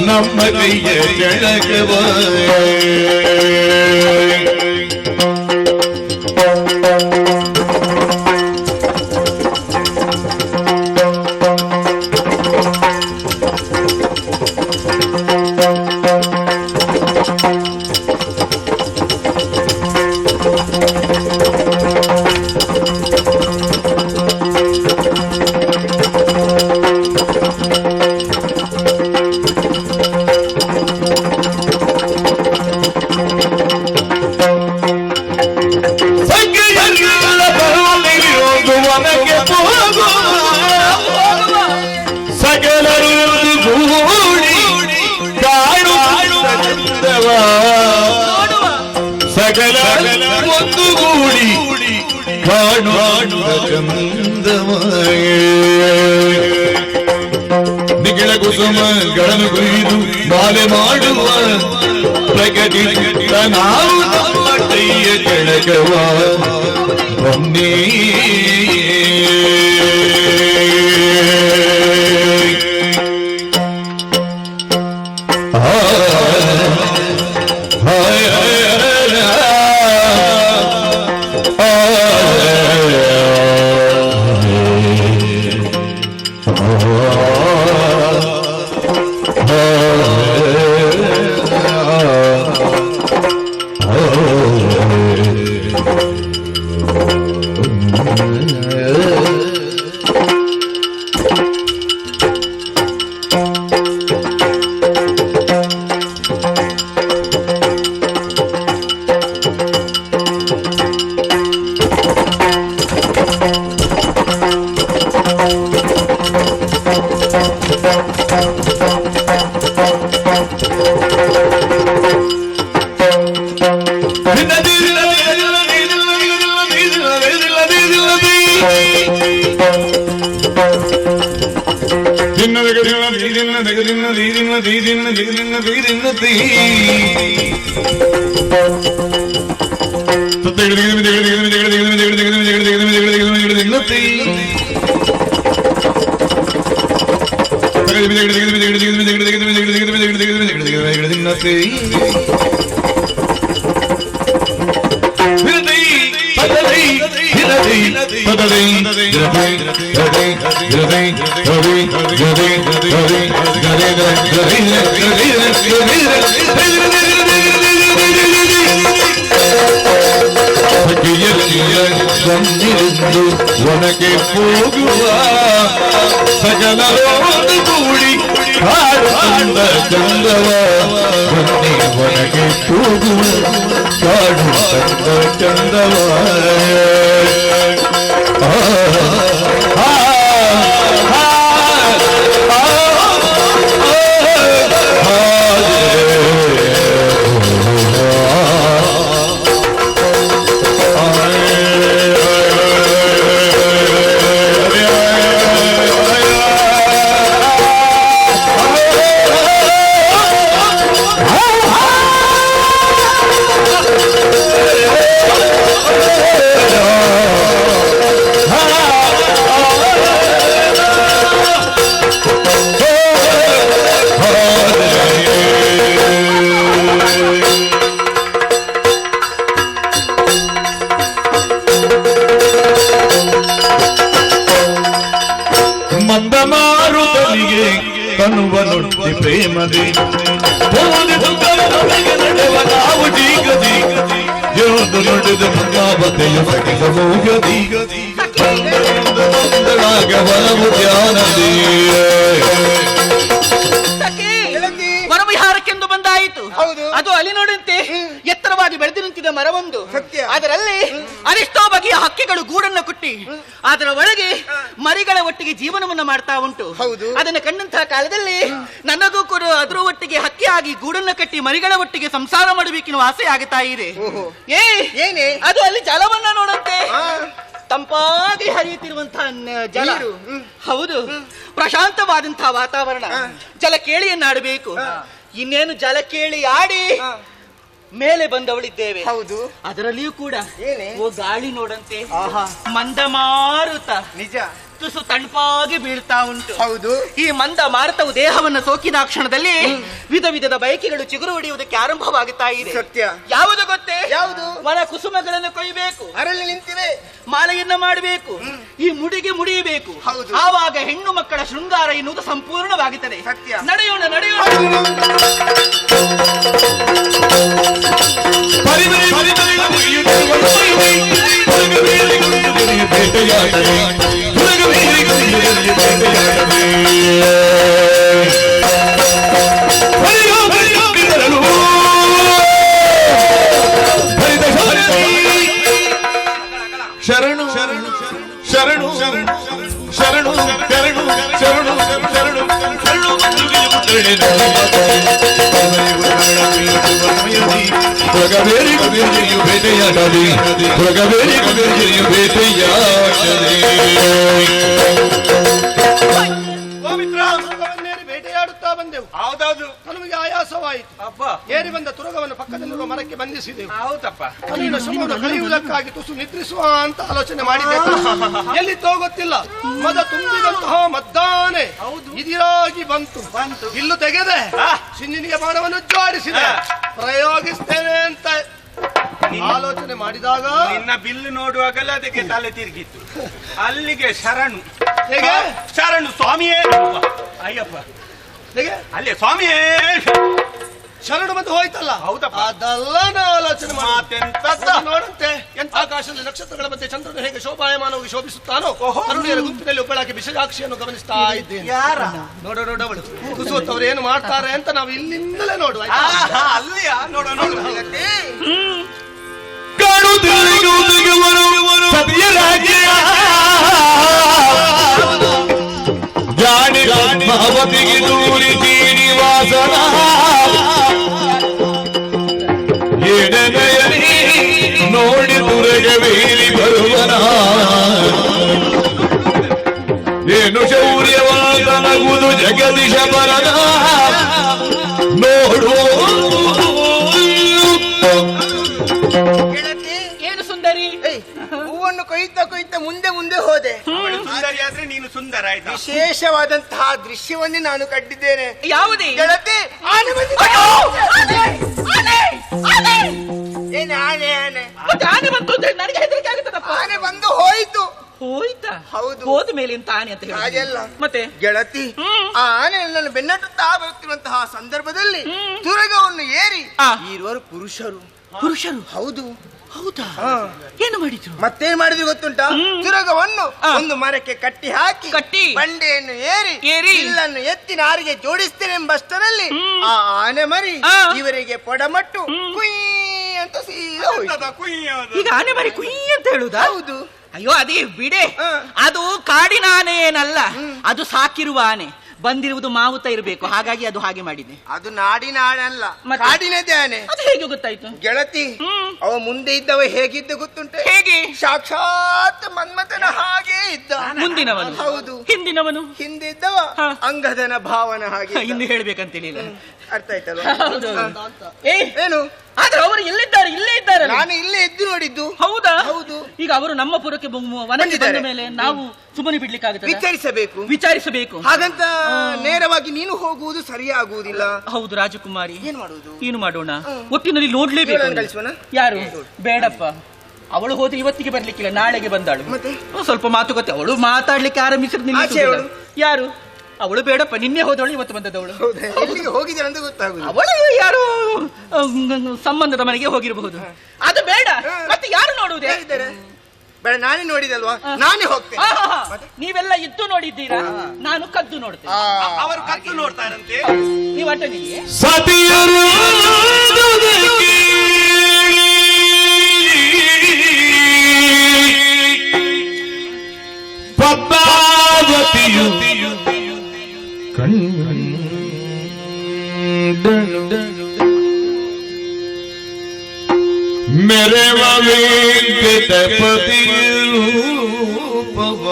ನಮ್ಮ ಕೈಯ ಜಳಕವ ಸಕಲ ಒಂದುಗೂಡಿ ಕಾಣುವ ಚಂದಮಯ ನಿಖಿಲ ಕುಸುಮಗಳನ್ನು ಕೊಯ್ದು ಮಾಲೆ ಮಾಡುವ ಪ್ರಗತಿ ನಾವು ನಮ್ಮ ಕೈಯ ಕೆಳಗವ ಬನ್ನಿ ಒನಗೆ ಹೋಗುವ ಸಕಲ ಕೂಡಿ ಹಾಡು ತಂದ ಚಂದವ ಬನ್ನಿ ಒಳಗೆ ಹೋಗುವ ಕಾಡು ತಂದ ಚಂದವ ಮಂದಮಾರುತನಿಗೆ ಕನುವನೊಟ್ಟಿ ಪ್ರೇಮದಿ ನಡೆವ ನಾವು ಜೀಗದಿ ಎಂದು ನುಡಿದ ಮಂಗಾವತೆಯ ಸಖಿ ಸಮೂಹದಿ ಬಲವು ಧ್ಯಾನದಿ ವನವಿಹಾರಕ್ಕೆಂದು ಬಂದಾಯಿತು. ಅದು ಅಲ್ಲಿ ನೋಡಂತೆ ಎತ್ತರವಾಗಿ ಬೆಳೆದು ನಿಂತಿದ್ದ ಮರವೊಂದು, ಅದರಲ್ಲಿ ಅದೆಷ್ಟೋ ಬಗೆಯ ಹಕ್ಕಿಗಳು ಗೂಡನ್ನು ಕುಟ್ಟಿ ಅದರ ಒಳಗೆ ಮರಿಗಳ ಒಟ್ಟಿಗೆ ಜೀವನವನ್ನ ಮಾಡ್ತಾ ಉಂಟು. ಅದನ್ನು ಕಂಡಂತಹ ಕಾಲದಲ್ಲಿ ನನಗೂ ಕೂಡ ಅದರ ಒಟ್ಟಿಗೆ ಹಕ್ಕಿ ಆಗಿ ಗೂಡನ್ನು ಕಟ್ಟಿ ಮರಿಗಳ ಒಟ್ಟಿಗೆ ಸಂಸಾರ ಮಾಡಬೇಕೆನ್ನುವ ಆಸೆ ಆಗುತ್ತಾ ಇದೆ. ಏನೇ ಅದು ಅಲ್ಲಿ ಜಲವನ್ನ ನೋಡಂತೆ, ತಂಪಾಗಿ ಹರಿಯುತ್ತಿರುವಂತಹ ಜಲ. ಹೌದು, ಪ್ರಶಾಂತವಾದಂತಹ ವಾತಾವರಣ. ಜಲ ಕೇಳಿಯನ್ನಾಡಬೇಕು. ಇನ್ನೇನು ಜಲ ಕೇಳಿ ಆಡಿ ಮೇಲೆ ಬಂದವಳಿದ್ದೇವೆ. ಹೌದು, ಅದರಲ್ಲಿಯೂ ಕೂಡ ಓ ಗಾಳಿ ನೋಡಂತೆ ಮಂದ ಮಾರುತ ನಿಜ ತುಸು ತಣ್ಪಾಗಿ ಬೀಳ್ತಾ ಉಂಟು. ಹೌದು, ಈ ಮಂದ ಮಾರುತವು ದೇಹವನ್ನು ಸೋಕಿದ ಕ್ಷಣದಲ್ಲಿ ವಿಧ ವಿಧದ ಬಯಕೆಗಳು ಚಿಗುರು ಹೊಡೆಯುವುದಕ್ಕೆ ಆರಂಭವಾಗುತ್ತಾ ಇದೆ. ಸತ್ಯ ಯಾವುದು ಗೊತ್ತೇ? ಯಾವುದು? ವನ ಕುಸುಮಗಳನ್ನು ಕೊಯ್ಯಬೇಕು, ಅರಳಿ ನಿಂತಿವೆ, ಮಾಲೆಯನ್ನ ಮಾಡಬೇಕು, ಈ ಮುಡಿಗೆ ಮುಡಿಯಬೇಕು. ಆವಾಗ ಹೆಣ್ಣು ಮಕ್ಕಳ ಶೃಂಗಾರ ಎನ್ನುವುದು ಸಂಪೂರ್ಣವಾಗುತ್ತದೆ. ಸತ್ಯ, ನಡೆಯೋಣ ನಡೆಯೋಣ. ಶರಣು ಶರಣು ಶರಣು ಶರಣು ಶರಣು ಶರಣು ಶರಣು ಶರಣು ಪುರಗವೇರಿ ಕುಬೇರಿಯು ಬೇಟೆಯಾಡಲಿ, ಪುರಗವೇರಿ ಕುಬೇರಿಯು ಬೇಟೆಯಾಡಲಿ. ಬೇಟೆಯಾಡುತ್ತಾ ಬಂದೆವು. ಹೌದೌದು, ನಮಗೆ ಆಯಾಸವಾಯಿತು. ಅಪ್ಪ ಏರಿ ಬಂದ ತುರಗವನ್ನು ಪಕ್ಕದಲ್ಲಿರುವ ಮರಕ್ಕೆ ಬಂಧಿಸಿದೆವು. ಹೌದಪ್ಪ, ಕಲಿಯುವ ಶ್ರಮವನ್ನು ಕಳೆಯುವುದಕ್ಕಾಗಿ ತುಸು ನಿದ್ರಿಸುವ ಅಂತ ಆಲೋಚನೆ ಮಾಡಿದೆ. ಎಲ್ಲಿತ್ತೋ ಗೊತ್ತಿಲ್ಲ, ಮದ ತುಂಬಿದಂತಹ ಮದ್ದಾನೆ ಇದಿರಾಗಿ ಬಂತು. ಇಲ್ಲು ತೆಗೆದೆ ಸಿಂಜಿನಿಗೆ ಬಾಣವನ್ನು ಜೋಡಿಸಿದೆ. ಪ್ರಯೋಗಿಸ್ತೇನೆ ಅಂತ ಆಲೋಚನೆ ಮಾಡಿದಾಗ ನಿನ್ನ ಬಿಲ್ಲು ನೋಡುವಾಗಲೇ ಅದಕ್ಕೆ ತಲೆ ತಿರುಗಿತ್ತು. ಅಲ್ಲಿಗೆ ಶರಣು ಹೇಗೆ ಶರಣು ಸ್ವಾಮಿಯೇ ಅಯ್ಯಪ್ಪ ಹೇಗೆ ಅಲ್ಲೇ ಸ್ವಾಮಿಯೇ ಶರಣು ಬಂದು ಹೋಯ್ತಲ್ಲ. ಹೌದಪ್ಪ, ಅದೆಲ್ಲ ಆಲೋಚನೆ ಮಾತೆಂತ ನೋಡಂತೆ. ಎಂತ ಆಕಾಶದಲ್ಲಿ ನಕ್ಷತ್ರಗಳ ಮಧ್ಯೆ ಚಂದ್ರನು ಹೇಗೆ ಶೋಭಾಯಮಾನವಾಗಿ ಶೋಭಿಸುತ್ತಾನೋ, ತರುಣಿಯರ ಗುಂಪಿನಲ್ಲಿ ಒಬ್ಬಳಾಗಿ ಬಿಷಜಾಕ್ಷಿಯನ್ನು ಗಮನಿಸ್ತಾ ಇದ್ದೇನೆ. ಯಾರ ನೋಡ ನೋಡವಳು ಕುಸುವತ್ತವ್ರು ಏನು ಮಾಡ್ತಾರೆ ಅಂತ ನಾವು ಇಲ್ಲಿಂದಲೇ ನೋಡುವ. ಅಲ್ಲಿಯ ನೋಡ ನೋಡ ಜಾಣಿ ಭವತಿಗೆ ದೂರಿ ಶ್ರೀನಿವಾಸನ ಎಡಗಯಲಿ ನೋಡಿ ತುರಗವೇರಿ ಬರುವನ ಏನು ಶೌರ್ಯವಾದನಗುವುದು ಜಗದೀಶ ಬರನ ನೋಡು. ಏನು ಸುಂದರಿ, ಹೂವನ್ನು ಕೊಯ್ತಾ ಕೊಯ್ತಾ ಮುಂದೆ ಮುಂದೆ ಹೋದೆ. ಸುಂದರಿ ಆದ್ರೆ ನೀನು ಸುಂದರ ಆಯ್ತಾ? ವಿಶೇಷವಾದಂತಹ ದೃಶ್ಯವನ್ನೇ ನಾನು ಕಂಡಿದ್ದೇನೆ. ಯಾವುದೇ ಗೆಳತಿ, ಆನೆ ಬಂದಿದೆ. ಏನೆ ಆನೆ ಆನೆ ಆನೆ ಬಂತು ಅಂತ ನನಗೆ ಹೆದರಿಕೆ ಆಗುತ್ತದಪ್ಪ. ಆನೆ ಬಂದು ಹೋಯ್ತು. ಹೋಯ್ತಾ? ಹೌದು, ಹೋದ ಮೇಲೆ ಇಂತ ಆನೆ ಅಂತ ಹೇಳಿ ಹಾಗೆಲ್ಲ ಮತ್ತೆ ಗೆಳತಿ, ಆ ಆನೆ ನನ್ನ ಬೆನ್ನಟ್ಟುತ್ತಾ ಬರುತ್ತಿರುವಂತಹ ಸಂದರ್ಭದಲ್ಲಿ ತುರಗವನ್ನು ಏರಿ ಈರುವರು ಪುರುಷರು. ಪುರುಷರು? ಹೌದು. ಹೌದಾ? ಏನು ಮಾಡಿದ್ರು? ಮತ್ತೇನ್ ಮಾಡಿದ್ರು ಗೊತ್ತುಂಟಾ? ತುರಗವನ್ನು ಒಂದು ಮರಕ್ಕೆ ಕಟ್ಟಿ ಹಾಕಿ ಬಂಡೆಯನ್ನು ಏರಿ ಇಲ್ಲನ್ನು ಎತ್ತಿ ನಾರಿಗೆ ಜೋಡಿಸ್ತೇನೆ ಎಂಬಷ್ಟರಲ್ಲಿ ಆ ಆನೆ ಮರಿ ಇವರಿಗೆ ಪೊಡಮಟ್ಟು ಕುಯ್ ಅಂತ ಸೀದಾ ಹೋಯ್ತು. ಈಗ ಆನೆ ಮರಿ ಕುಯ್ ಅಂತ ಹೇಳುದಾ? ಹೌದು. ಅಯ್ಯೋ ಅದೇ ಬಿಡೆ, ಅದು ಕಾಡಿನ ಆನೆ ಏನಲ್ಲ, ಅದು ಸಾಕಿರುವ ಆನೆ. ಬಂದಿರುವುದು ಮಾವುತ ಇರಬೇಕು, ಹಾಗಾಗಿ ಅದು ಹಾಗೆ ಮಾಡಿದೆ. ಅದು ನಾಡಿನ ಆನೆ ಅಲ್ಲ, ಕಾಡಿನದೇ ಆನೆ. ಅದು ಹೇಗೆ ಗೊತ್ತಾಯ್ತು? ಗೆಳತಿ, ಅವ ಮುಂದೆ ಇದ್ದವ ಹೇಗಿದ್ದ ಗೊತ್ತುಂಟೆ? ಹೇಗೆ? ಸಾಕ್ಷಾತ್ ಮನ್ಮಥನ ಹಾಗೆ ಇದ್ದ. ಮುಂದಿನವನು? ಹೌದು. ಹಿಂದಿನವನು? ಹಿಂದಿದ್ದವ ಅಂಗದನ ಭಾವನ ಹಾಗೆ. ಇನ್ನು ಹೇಳ್ಬೇಕಂತೇಳಿಲ್ಲ. ಅರ್ಥ ಆಯ್ತಲ್ವ? ಏನು? ಆದ್ರೆ ಅವರು ಎಲ್ಲಿದ್ದಾರೆ? ಇಲ್ಲೇ ಇದ್ದಾರೆ. ನಾನು ಇಲ್ಲೇ ಎದ್ದು ನೋಡಿದ್ದು. ಹೌದಾ? ಹೌದು. ಈಗ ಅವರು ನಮ್ಮ ಪುರಕ್ಕೆ ವನಕ್ಕೆ ಬಂದ ಮೇಲೆ ನಾವು ಸುಮ್ಮನೆ ಬಿಡ್ಲಿಕ್ಕಾಗುತ್ತೆ? ವಿಚಾರಿಸಬೇಕು. ಹಾಗಂತ ನೇರವಾಗಿ ನೀನು ಹೋಗುವುದು ಸರಿಯಾಗುವುದಿಲ್ಲ. ಹೌದು ರಾಜಕುಮಾರಿ, ಏನ್ ಮಾಡುವುದು? ಏನು ಮಾಡೋಣ? ಒಟ್ಟಿನಲ್ಲಿ ನೋಡ್ಲೇಬೇಕು. ಯಾರು? ಬೇಡಪ್ಪ, ಅವಳು ಹೋದ್ರೆ ಇವತ್ತಿಗೆ ಬರ್ಲಿಕ್ಕಿಲ್ಲ, ನಾಳೆಗೆ ಬಂದಾಳು. ಮತ್ತೆ ಸ್ವಲ್ಪ ಮಾತುಕತೆ. ಅವಳು ಮಾತಾಡ್ಲಿಕ್ಕೆ ಆರಂಭಿಸಿದ್ರೆ ಯಾರು? ಅವಳು ಬೇಡಪ್ಪ, ನಿನ್ನೆ ಹೋದವಳು, ಇವತ್ತು ಬಂದದವಳು. ಎಲ್ಲಿಗೆ ಹೋಗಿದ್ದಾಳೆ ಅಂತ ಗೊತ್ತಾಗುದು. ಅವಳು ಯಾರು ಸಂಬಂಧದ ಮನೆಗೆ ಹೋಗಿರಬಹುದು. ಅದು ಬೇಡ. ಮತ್ತೆ ಯಾರು ನೋಡುವುದೇ? ಬೇಡ, ನಾನೇ ನೋಡಿದಲ್ವಾ, ನಾನೇ ಹೋಗ್ತೇನೆ. ನೀವೆಲ್ಲ ಇದ್ದು ನೋಡಿದ್ದೀರಾ, ನಾನು ಕದ್ದು ನೋಡ್ತೇನೆ. ಅವರು ಕದ್ದು ನೋಡ್ತಾರಂತೆ. ನೀವು ಅಡ್ಡನಿ ಸತಿಯರು ಪದ್ಮಾವತಿಯು ಮೆರೆವ ವೆಂಕಟಪತಿ ರೂಪವ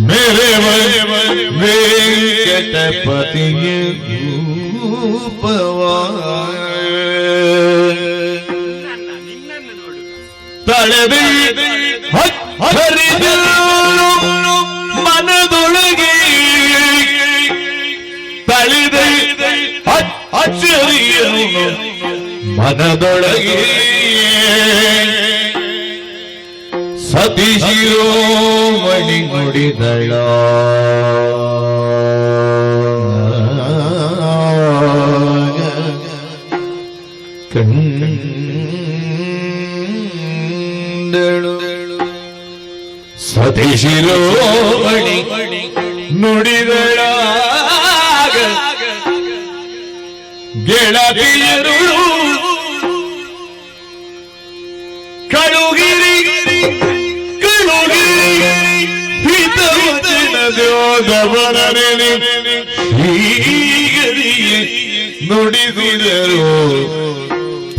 ಮೆರೆವ ವೆಂಕಟಪತಿ ರೂಪವ ತಳೆದು ಹರಿದು ಮನದೊಳಗೆ ತಳೆದು ಅಚ್ಚರಿಯನು ಮನದೊಳಗೆ ಸತಿಶಿರೋಮಣಿ ನುಡಿದಳ ಕಂದಳು ಸತಿಶಿರೋಮಣಿ ನುಡಿದಳ ಗೆಳತಿಯರು ಕಳುಗಿರಿ ಹಿತವಚನದವರನೆ ಹೀಗರಿಯೇ ನುಡಿದಿದರು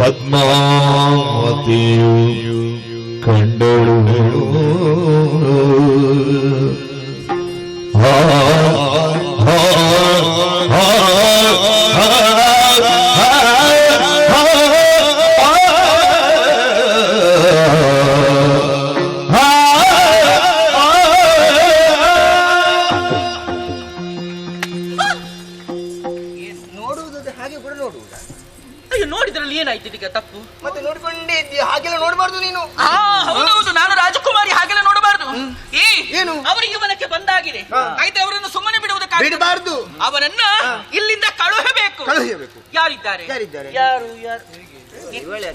ಪದ್ಮಾವತಿಯು ಕಂಡಳು. ನೋಡಿದ್ರಲ್ಲಿ ಏನಾಯ್ತು ಈಗ? ತಪ್ಪು ಮತ್ತೆ ನೋಡ್ಕೊಂಡೇ ಇದ್ದೀಯ, ಹಾಗೆಲ್ಲ ನೋಡಬಾರ್ದು ನೀನು. ಹೌದೌದು, ನಾನು ರಾಜಕುಮಾರಿ, ಹಾಗೆಲ್ಲ ನೋಡಬಾರ್ದು. ಏನು? ಅವರಿಗೆ ಇವನಕ್ಕೆ ಬಂದಾಗಿದೆ, ಆಯ್ತು, ಅವರನ್ನು ಸುಮ್ಮನೆ ಬಿಡಬಾರ್ದು. ಅವನನ್ನ ಇಲ್ಲಿಂದ ಕಳುಹಬೇಕು. ಯಾರಿದ್ದಾರೆ? ಯಾರು?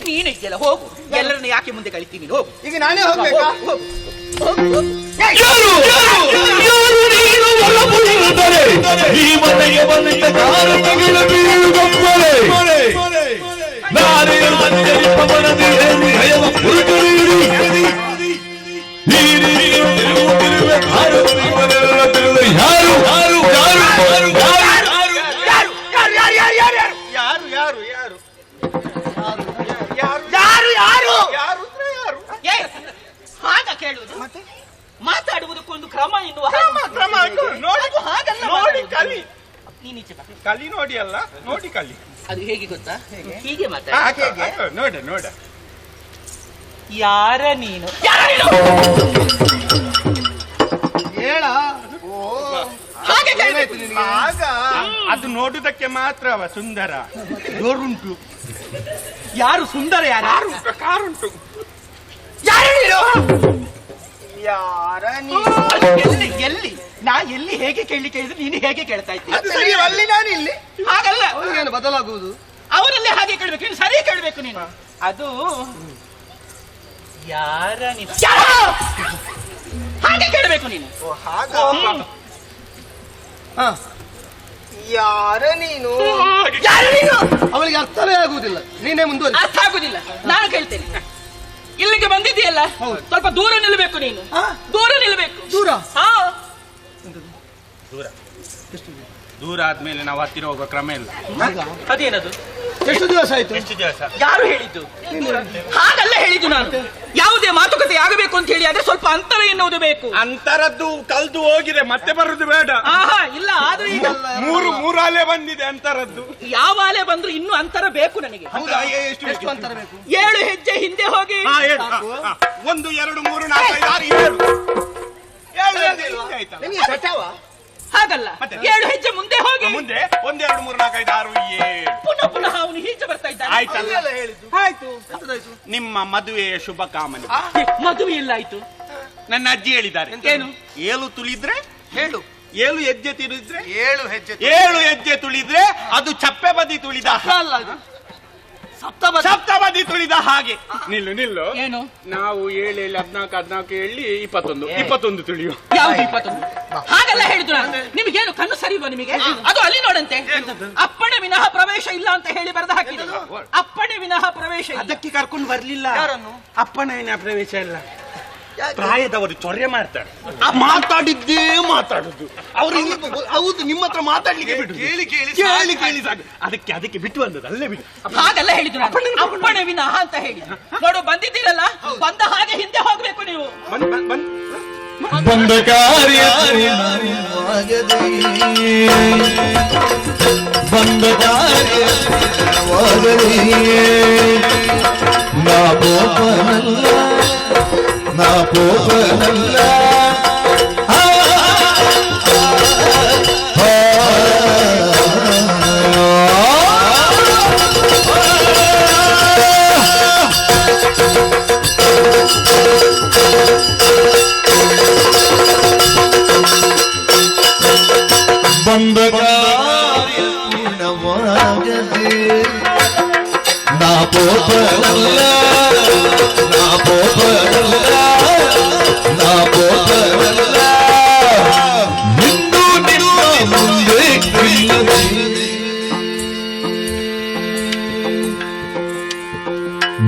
ನೀನಿದ್ದೆಲ್ಲ, ಹೋಗು. ಎಲ್ಲರನ್ನು ಯಾಕೆ ಮುಂದೆ ಕಳಿತೀನಿ? ಹೋಗು. ಈಗ ನಾನೇ ಹೋಗ್ಬೇಕಾ? ಈ ಮನೆಗೆ ಬಂದ ಕಾರಣಗಳ ಬೀಳುಗೊಪ್ಪರೆ ನಾನೇ ಪವನದಿ ಭಯವ ಪುರುಷರು ಯಾರು ಯಾರು ಹಾಗ ಕೇಳುವುದು? ಮಾತಾಡುವುದಕ್ಕೊಂದು ಕ್ರಮ ಎನ್ನುವ ನೋಡಿ ಕಲಿ. ನೀನೀಚೆ ಬಾ. ಕಲಿ ನೋಡಿ ಅಲ್ಲ, ನೋಡಿ ಕಲಿ. ಅದು ಹೇಗೆ ಗೊತ್ತಾ? ಹೀಗೆ ಮಾತಾಡ. ನೋಡ ಯಾರ ನೀನು? ಹೇಳ. ಆಗ ಅದು ನೋಡುವುದಕ್ಕೆ ಮಾತ್ರ ಅವ ಸುಂದರ. ಜೋರುಂಟು. ಯಾರು ಸುಂದರ? ಯಾರು? ಕಾರುಂಟು. ಯಾರ ಎಲ್ಲಿ ನಾ ಎಲ್ಲಿ ಹೇಗೆ ಕೇಳಲಿಕ್ಕೆ ಹೇಳಿದ್ರೆ ನೀನು ಹೇಗೆ ಕೇಳ್ತಾ ಇದ್ದೀನಿ? ಅಲ್ಲಿ ನಾನು ಇಲ್ಲಿ. ಹಾಗಲ್ಲ, ಬದಲಾಗುವುದು. ಅವರಲ್ಲೇ ಹಾಗೆ ಕೇಳ್ಬೇಕು, ನೀನು ಸರಿ ಕೇಳ್ಬೇಕು ನೀನು. ಅದು ಯಾರ ನೀನು ಹಾಗೆ ಕೇಳ್ಬೇಕು ನೀನು. ಯಾರ ನೀನು? ಅವಳಿಗೆ ಅರ್ಥವೇ ಆಗುವುದಿಲ್ಲ, ನೀನೇ ಮುಂದುವರಿ. ಅರ್ಥ ಆಗುದಿಲ್ಲ, ನಾನು ಕೇಳ್ತೇನೆ. ಇಲ್ಲಿಗೆ ಬಂದಿದ್ದೀಯಲ್ಲ, ಸ್ವಲ್ಪ ದೂರ ನಿಲ್ಬೇಕು ನೀನು. ದೂರ ನಿಲ್ಬೇಕು. ದೂರ? ಹಾ, ದೂರ ದೂರ ಆದ್ಮೇಲೆ ನಾವು ಹತ್ತಿರ ಹೋಗೋ ಕ್ರಮ ಇಲ್ಲ. ಅದೇನದು? ಎಷ್ಟು ದಿವಸ ಆಯ್ತು? ಎಷ್ಟು ದಿವಸ? ಯಾರು ಹೇಳಿದ್ದು? ಹಾಗಲ್ಲ ಹೇಳಿದ್ದು ನಾನು. ಯಾವುದೇ ಮಾತುಕತೆ ಆಗಬೇಕು ಅಂತ ಹೇಳಿ ಅದೇ ಸ್ವಲ್ಪ ಅಂತರ ಎನ್ನುವುದು ಬೇಕು. ಅಂತರದ್ದು ಕಲ್ದು ಹೋಗಿದೆ, ಮತ್ತೆ ಬರುದು ಬೇಡ. ಆಹಾ, ಇಲ್ಲ. ಆದ್ರೆ ಈಗ ಮೂರು ಅಲೆ ಬಂದಿದೆ ಅಂತರದ್ದು. ಯಾವ ಅಲೆ ಬಂದ್ರು ಇನ್ನೂ ಅಂತರ ಬೇಕು ನನಗೆ. ಎಷ್ಟು ಅಂತರ ಬೇಕು? 7 ಹೆಜ್ಜೆ ಹಿಂದೆ ಹೋಗಿ. 1 2 3 4 5 6 7 ನಿಮಗೆ ಚಟವ? ಹಾಗಲ್ಲ, 7 ಹೆಜ್ಜೆ ಮುಂದೆ ಹೋಗಿ. ಮುಂದೆ 1 2 3 4 5 6 7. ಪುನಃ ಅವನು ಈಚೆ ಬರ್ತಾ ಇದ್ದಾನೆ. ಆಯ್ತಲ್ಲ, ಆಯ್ತು. ನಿಮ್ಮ ಮದುವೆಯ ಶುಭ ಕಾಮನೆ. ಮದುವೆ ಇಲ್ಲ ಆಯ್ತು. ನನ್ನ ಅಜ್ಜಿ ಹೇಳಿದ್ದಾರೆ, ಏನು? 7 ತುಳಿದ್ರೆ ಹೇಳು. 7 ಹೆಜ್ಜೆ ತಿರುಗಿದ್ರೆ 7 ಹೆಜ್ಜೆ 7 ಹೆಜ್ಜೆ ತುಳಿದ್ರೆ ಅದು ಚಪ್ಪೆ ಬದಿ ತುಳಿದ ಅಲ್ಲ, ಅದು ಸಪ್ತಪದಿ ತುಳಿದ ಹಾಗೆ. ನಿಲ್ಲು. ಏನು? ನಾವು 7 14 14 21 ತುಳಿಯು. ಯಾವ್ದು 21? ಹಾಗೆಲ್ಲ ಹೇಳಿದ್ದು ನಾನು. ನಿಮಗೇನು ಕಣ್ಣು ಸರಿಯುವ ನಿಮಗೆ? ಅದು ಅಲ್ಲಿ ನೋಡಂತೆ, ಅಪ್ಪಣೆ ವಿನಃ ಪ್ರವೇಶ ಇಲ್ಲ ಅಂತ ಹೇಳಿ ಬರೆದು ಹಾಕಿದೆ. ಅಪ್ಪಣೆ ವಿನಃ ಪ್ರವೇಶ ಇಲ್ಲ. ಅದಕ್ಕೆ ಕರ್ಕೊಂಡು ಬರ್ಲಿಲ್ಲ. ಯಾರನ್ನು? ಅಪ್ಪನ ಪ್ರವೇಶ ಇಲ್ಲ. ಪ್ರಾಯದವರು ಚೊರೆ ಮಾಡ್ತಾರೆ, ಮಾತಾಡಿದ್ದೇ ಮಾತಾಡುದು. ಅವ್ರು ಹೌದು, ನಿಮ್ಮ ಹತ್ರ ಮಾತಾಡ್ಲಿಕ್ಕೆ ಬಿಟ್ಟು ಕೇಳಿ ಸಾಕು. ಅದಕ್ಕೆ ಬಿಟ್ಟು ಬಂದದ್ದು, ಅಲ್ಲೇ ಬಿಟ್ಟು. ಹಾಗೆಲ್ಲ ಹೇಳಿದ್ರು ನಾನು. ಅಪ್ಪಣೆ ವಿನಃ ಅಂತ ಹೇಳಿ. ನೋಡು, ಬಂದಿದ್ದೀರಲ್ಲ, ಬಂದ ಹಾಗೆ ಹಿಂದೆ ಹೋಗ್ಬೇಕು ನೀವು. ಬಂದ ಕಾರ್ಯ ಬಂದ ಕಾರ್ಯ ನಾ ಪೋಪನಲ್ಲ ಬಂದ ಕಾರ್ಯವಾಗದೆ ನಾ ಪೋಪನಲ್ಲ ನಿಂದು ನಿನ್ನ ಮುಂದೆ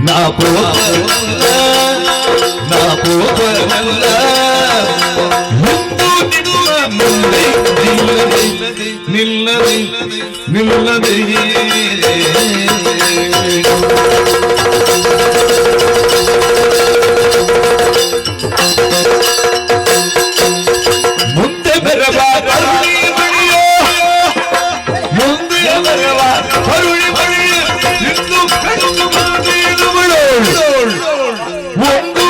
ನಾ ಪೋಪನಲ್ಲ ನಿಂದು ನಿನ್ನ ಮುಂದೆ ನಿಲ್ಲದೆ ಮುಂದೆ ಬರಬ ಕರುಣಿ ಬಳಿಯೋ ಮುಂದೆ ಬರಬ ಕರುಣಿ ಬಳಿಯೋ ಇಂದು ಕಣ್ಣು ಮುಂದಿರುವಳು ಒಂದು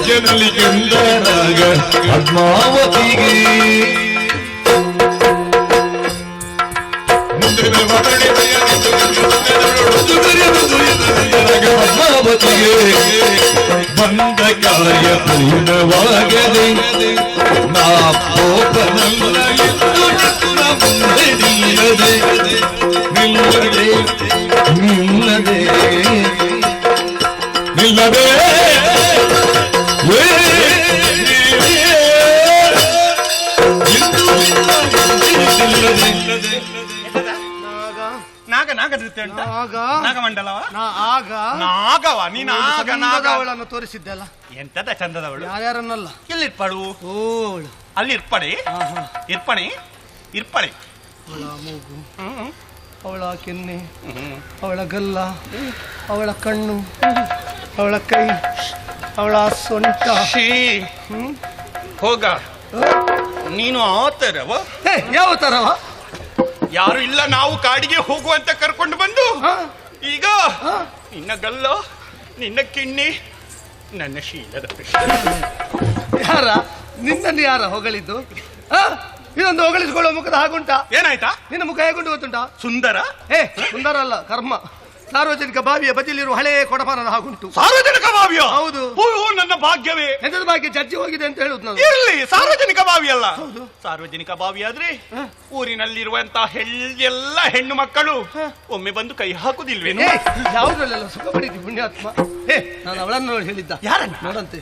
ಜನಲಿ ಕೆಂದರಾಗ ಪದ್ಮಾವತಿಗೆ ಪದ್ಮಾವತಿಗೆ ಬಂದ ಕಾರ್ಯ ಪೂರ್ಣವಾಗದೆ ನಾ ಪೋಪನಲ್ಲ ಎಂದು ಮುಂದೆ ನಿಲ್ಲದೆ ನಾಗ ನೃತ್ಯ ಉಂಟ, ನಾಗಮಂಡಲವ, ನಾಗವ. ನೀನು ನಾಗವಳನ್ನು ತೋರಿಸಿದ್ದೆಲ್ಲ ಎಂತದ ಚಂದದವಳು. ಯಾರ್ಯಾರನ್ನಲ್ಲ. ಎಲ್ಲಿರ್ಪಳು? ಓಳು ಅಲ್ಲಿ ಇರ್ಪಡೆ ಇರ್ಪಳೆ ಅವಳ ಮೂಗು, ಅವಳ ಕೆನ್ನೆ, ಅವಳ ಗಲ್ಲ, ಅವಳ ಕಣ್ಣು, ಅವಳ ಕೈ, ಅವಳ ಸೊಂಟ. ಹೋಗ ನೀನು ಆ ತರವ? ಯಾವ ತರವ? ಯಾರು ಇಲ್ಲ, ನಾವು ಕಾಡಿಗೆ ಹೋಗುವಂತ ಕರ್ಕೊಂಡು ಬಂದು ಈಗ ನಿನ್ನ ಗಲ್ಲ, ನಿನ್ನ ಕಿಣ್ಣಿ, ನನ್ನ ಶೀಲದ ಪ್ರಶ್ನೆ. ಯಾರ ನಿನ್ನನ್ನು ಯಾರ ಹೊಗಳಿದ್ದು? ಇದೊಂದು ಹೊಗಳಿಸಿಕೊಳ್ಳುವ ಮುಖದ ಹಾಗುಂಟ. ಏನಾಯ್ತಾ? ನಿನ್ನ ಮುಖ ಹೇಗುಂಟು ಗೊತ್ತುಂಟಾ? ಸುಂದರ. ಸುಂದರ ಅಲ್ಲ, ಕರ್ಮ. ಸಾರ್ವಜನಿಕ ಬಾವಿಯ ಬದಿಯಲ್ಲಿರುವ ಹಳೆ ಕೊಡಪಾನದ ಹಾಗುಂಟು. ಸಾರ್ವಜನಿಕ ಬಾವಿಯ? ಹೌದು. ನನ್ನ ಭಾಗ್ಯವೇ. ಎಂತದ ಭಾಗ್ಯ? ಜಡ್ಜಿ ಹೋಗಿದೆ ಅಂತ ಹೇಳುದು ನಾನು. ಇರ್ಲಿ, ಸಾರ್ವಜನಿಕ ಬಾವಿ ಅಲ್ಲ. ಸಾರ್ವಜನಿಕ ಬಾವಿ ಆದ್ರೆ ಊರಿನಲ್ಲಿರುವಂತಹ ಎಲ್ಲ ಹೆಣ್ಣು ಮಕ್ಕಳು ಒಮ್ಮೆ ಬಂದು ಕೈ ಹಾಕುದಿಲ್ವೇನು? ಯಾವುದ್ರಲ್ಲೆಲ್ಲ ಸುಖ ಪಡೀತಿ ಪುಣ್ಯಾತ್ಮ. ನಾನು ಅವಳನ್ನು ನೋಡಿ ಹೇಳಿದ್ದ. ಯಾರನ್ನ ನೋಡಂತೆ?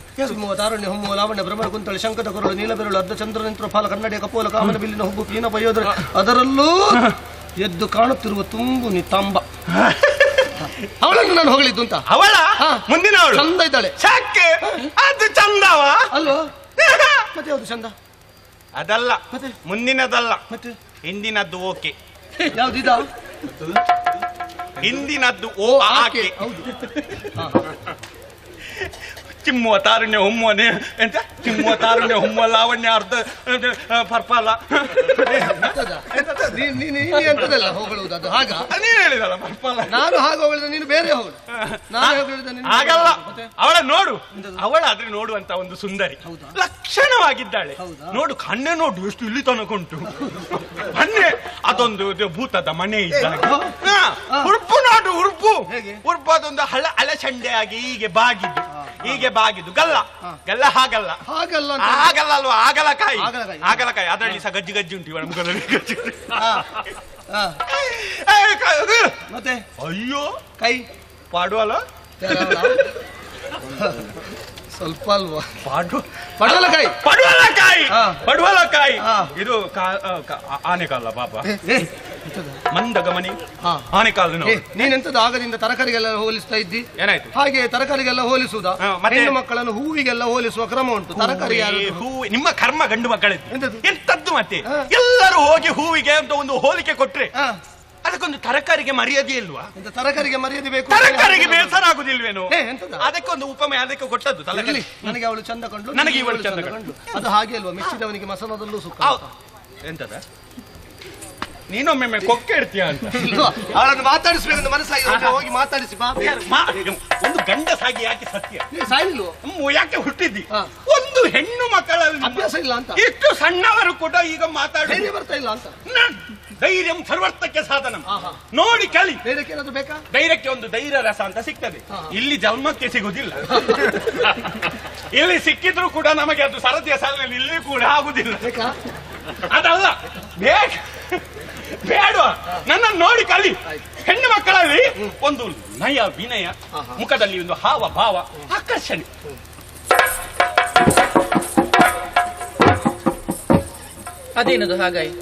ತಾರುಣ್ಯ ಹೊಮ್ಮು ಲಾವಣ್ಯ ಭ್ರಮರ ಕುಂತಳಿ ಶಂಕದ ಕೊರಳು ನೀಲ ಬೆರಳು ಅರ್ಧ ಚಂದ್ರನಿಂತ್ರ ಫಾಲ ಕನ್ನಡಿಯ ಕಪೋಲ ಕಾಮನ ಬಿಲ್ಲಿನ ಹುಬ್ಬು ಪೀನ ಬಯ್ಯೋದ್ರ ಅದರಲ್ಲೂ ಎದ್ದು ಕಾಣುತ್ತಿರುವ ತುಂಬು ನಿತಾಂಬ. ಅವಳನ್ನು ನಾನು ಹೊಗಳಿದ್ದು ಅಂತ. ಅವಳ ಮುಂದಿನ ಅವಳು ಚಂದ ಇದ್ದಾಳೆ. ಅದು ಚಂದವ ಅಲ್ವಾ? ಮತ್ತೆ ಯಾವುದು ಚಂದ? ಅದಲ್ಲ, ಮತ್ತೆ ಮುಂದಿನದಲ್ಲ, ಮತ್ತೆ ಹಿಂದಿನದ್ದು. ಓಕೆ, ಯಾವ್ದಿದ? ಹಿಂದಿನದ್ದು ಓ ಆಕೆ. ಚಿಮ್ಮುವ ತಾರುಣ್ಯ ಹೊಮ್ಮುವ ಎಂತ ಚಿಮ್ಮುವ ತಾರುಣ್ಯ ಹೊಮ್ಮುವ ಲಾವಣ್ಯ ಅರ್ಧ ಪರ್ಪಾಲ. ಎಂತದಲ್ಲ ಹೊಗಳುವುದು ಅದು? ಹಾಗ ನೀನು ಹೇಳಿದಲ್ಲ ಪರ್ಪಾಲ. ನಾನು ಹಾಗೆ ಹೊಗಳಿದ, ನೀನು ಬೇರೆ ಹೊಗಳು. ಹಾಗಲ್ಲ, ಅವಳ ನೋಡು. ಅವಳಾದ್ರೆ ನೋಡುವಂತ ಒಂದು ಸುಂದರಿ, ಲಕ್ಷಣವಾಗಿದ್ದಾಳೆ. ನೋಡು, ಕಣ್ಣೆ ನೋಡು ಎಷ್ಟು ಇಲ್ಲಿ ತನಕ ಉಂಟು. ಮೊನ್ನೆ ಅದೊಂದು ಭೂತದ ಮನೆ ಇದ್ದಾಗ ಉರುಪು ನೋಡು, ಉರುಪು ಉರುಪು ಅದೊಂದು ಅಲಚಂಡೆ ಆಗಿ ಹೀಗೆ ಬಾಗಿದ್ದು ಗಲ್ಲ ಗಲ್ಲ. ಹಾಗಲ್ಲ ಹಾಗಲ್ಲ ಅಲ್ವಾ? ಆಗಲಕಾಯಿ ಅದರಲ್ಲಿ ಸಹ ಗಜ್ಜಿ ಗಜ್ಜಿ ಉಂಟು ಇವಳ ಮುಖದಲ್ಲಿ. ಗಜ್ಜಿ ಮತ್ತೆ ಅಯ್ಯೋ ಕೈ ಪಾಡುವಲ್ಲ ಸ್ವಲ್ಪ ಅಲ್ವಾ? ಪಡುವಲಕಾಯಿ ಇದು ಆನೆಕಾಲ ಪಾಪ. ಮಂದಗಮನಿ ಆನೆಕಾಲ. ನೀನೆಂತದ್ದು ಆಗದಿಂದ ತರಕಾರಿಗೆಲ್ಲ ಹೋಲಿಸ್ತಾ ಇದ್ದಿ? ಏನಾಯ್ತು? ಹಾಗೆ ತರಕಾರಿಗೆಲ್ಲ ಹೋಲಿಸುವುದಾ? ಹೆಣ್ಣು ಮಕ್ಕಳನ್ನು ಹೂವಿಗೆಲ್ಲ ಹೋಲಿಸುವ ಕ್ರಮ ಉಂಟು. ತರಕಾರಿ ಹೂ ನಿಮ್ಮ ಕರ್ಮ ಗಂಡು ಮಕ್ಕಳಿದ್ದು ಎಂತದ್ದು ಮತ್ತೆ? ಎಲ್ಲರೂ ಹೋಗಿ ಹೂವಿಗೆ ಅಂತ ಒಂದು ಹೋಲಿಕೆ ಕೊಟ್ರೆ ಅದಕ್ಕೊಂದು ತರಕಾರಿಗೆ ಮರ್ಯಾದೆ ಇಲ್ವಾ? ತರಕಾರಿಗೆ ಮರ್ಯಾದೆ ಬೇಕು. ತರಕಾರಿಗೆ ಬೇಸರ ಆಗುದಿಲ್ವೇನು? ಅದಕ್ಕೊಂದು ಉಪಮೆ ಅದಕ್ಕೆ ಕೊಟ್ಟದ್ದು. ತಲೆಗಲಿ ನನಗೆ ಅವಳು ಚಂದ ಕಂಡು, ನನಗೆ ಇವಳು ಚಂದ ಕಂಡು. ಅದು ಹಾಗೆ ಅಲ್ವಾ? ಮೆಚ್ಚಿದವನಿಗೆ ಮಸನದಲ್ಲೂ ಸುಖ. ಎಂತದ ನೀನೊಮ್ಮೆ ಕೊಕ್ಕೆ ಇರ್ತೀಯ ಅಂತ ಅವಳನ್ನು ಮಾತಾಡಿಸ್ಬೇಕಂತ ಮನಸ್ಸಾಗಿ ಹೋಗಿ ಮಾತಾಡಿಸಿ ಬಾ. ಒಂದು ಗಂಡಸಾಗಿ ಯಾಕೆ ಸತ್ಯ ಸಾಯಿಲ್ವ? ಯಾಕೆ ಹುಟ್ಟಿದ್ದಿ? ಒಂದು ಹೆಣ್ಣು ಮಕ್ಕಳಲ್ಲಿ ಅಭ್ಯಾಸ ಇಲ್ಲ ಅಂತ. ಇಷ್ಟು ಸಣ್ಣವರು ಕೂಡ ಈಗ ಮಾತಾಡಿ ಬರ್ತಾ ಇಲ್ಲ ಅಂತ. ಧೈರ್ಯ ಸರ್ವರ್ಥಕ್ಕೆ ಸಾಧನ. ನೋಡಿ ಕಲಿ. ಧೈರ್ಯಕ್ಕೆ ಏನಾದ್ರು ಬೇಕಾ? ಧೈರ್ಯಕ್ಕೆ ಒಂದು ಧೈರ್ಯ ರಸ ಅಂತ ಸಿಗ್ತದೆ. ಇಲ್ಲಿ ಜನ್ಮಕ್ಕೆ ಸಿಗುದಿಲ್ಲ. ಇಲ್ಲಿ ಸಿಕ್ಕಿದ್ರು ಕೂಡ ನಮಗೆ ಅದು ಸರದಿಯ ಸಾಲಿನಲ್ಲಿ ಇಲ್ಲಿ ಕೂಡ ಆಗುದಿಲ್ಲ. ಅದಲ್ಲ, ಬೇಡ, ನನ್ನನ್ನು ನೋಡಿ ಕಲಿ. ಹೆಣ್ಣು ಮಕ್ಕಳಲ್ಲಿ ಒಂದು ನಯ ವಿನಯ, ಮುಖದಲ್ಲಿ ಒಂದು ಹಾವ ಭಾವ, ಆಕರ್ಷಣೆ. ಅದೇನದು ಹಾಗಾಯಿ?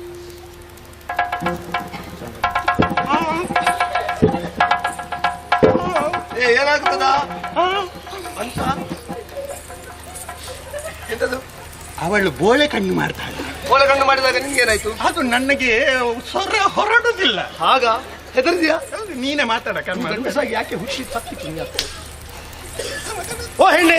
ಏನಾಗ್ತದ ಅಂತ ಎಂತದು? ಅವಳು ಬೋಳೆ ಕಣ್ಣು ಮಾಡ್ತಾಳೆ. ಬೋಳೆ ಕಣ್ಣು ಮಾಡಿದಾಗ ನಿಮ್ಗೇನಾಯ್ತು? ಅದು ನನಗೆ ಸ್ವರ ಹೊರಡುದಿಲ್ಲ. ಆಗ ಹೆದರ್ದಿಯಾ? ನೀನೇ ಮಾತಾಡ. ಗಂಡಸಾಗಿ ಯಾಕೆ ಹುಷಿ ತಪ್ಪಿ? ಓ ಹೆಣ್ಣೆ,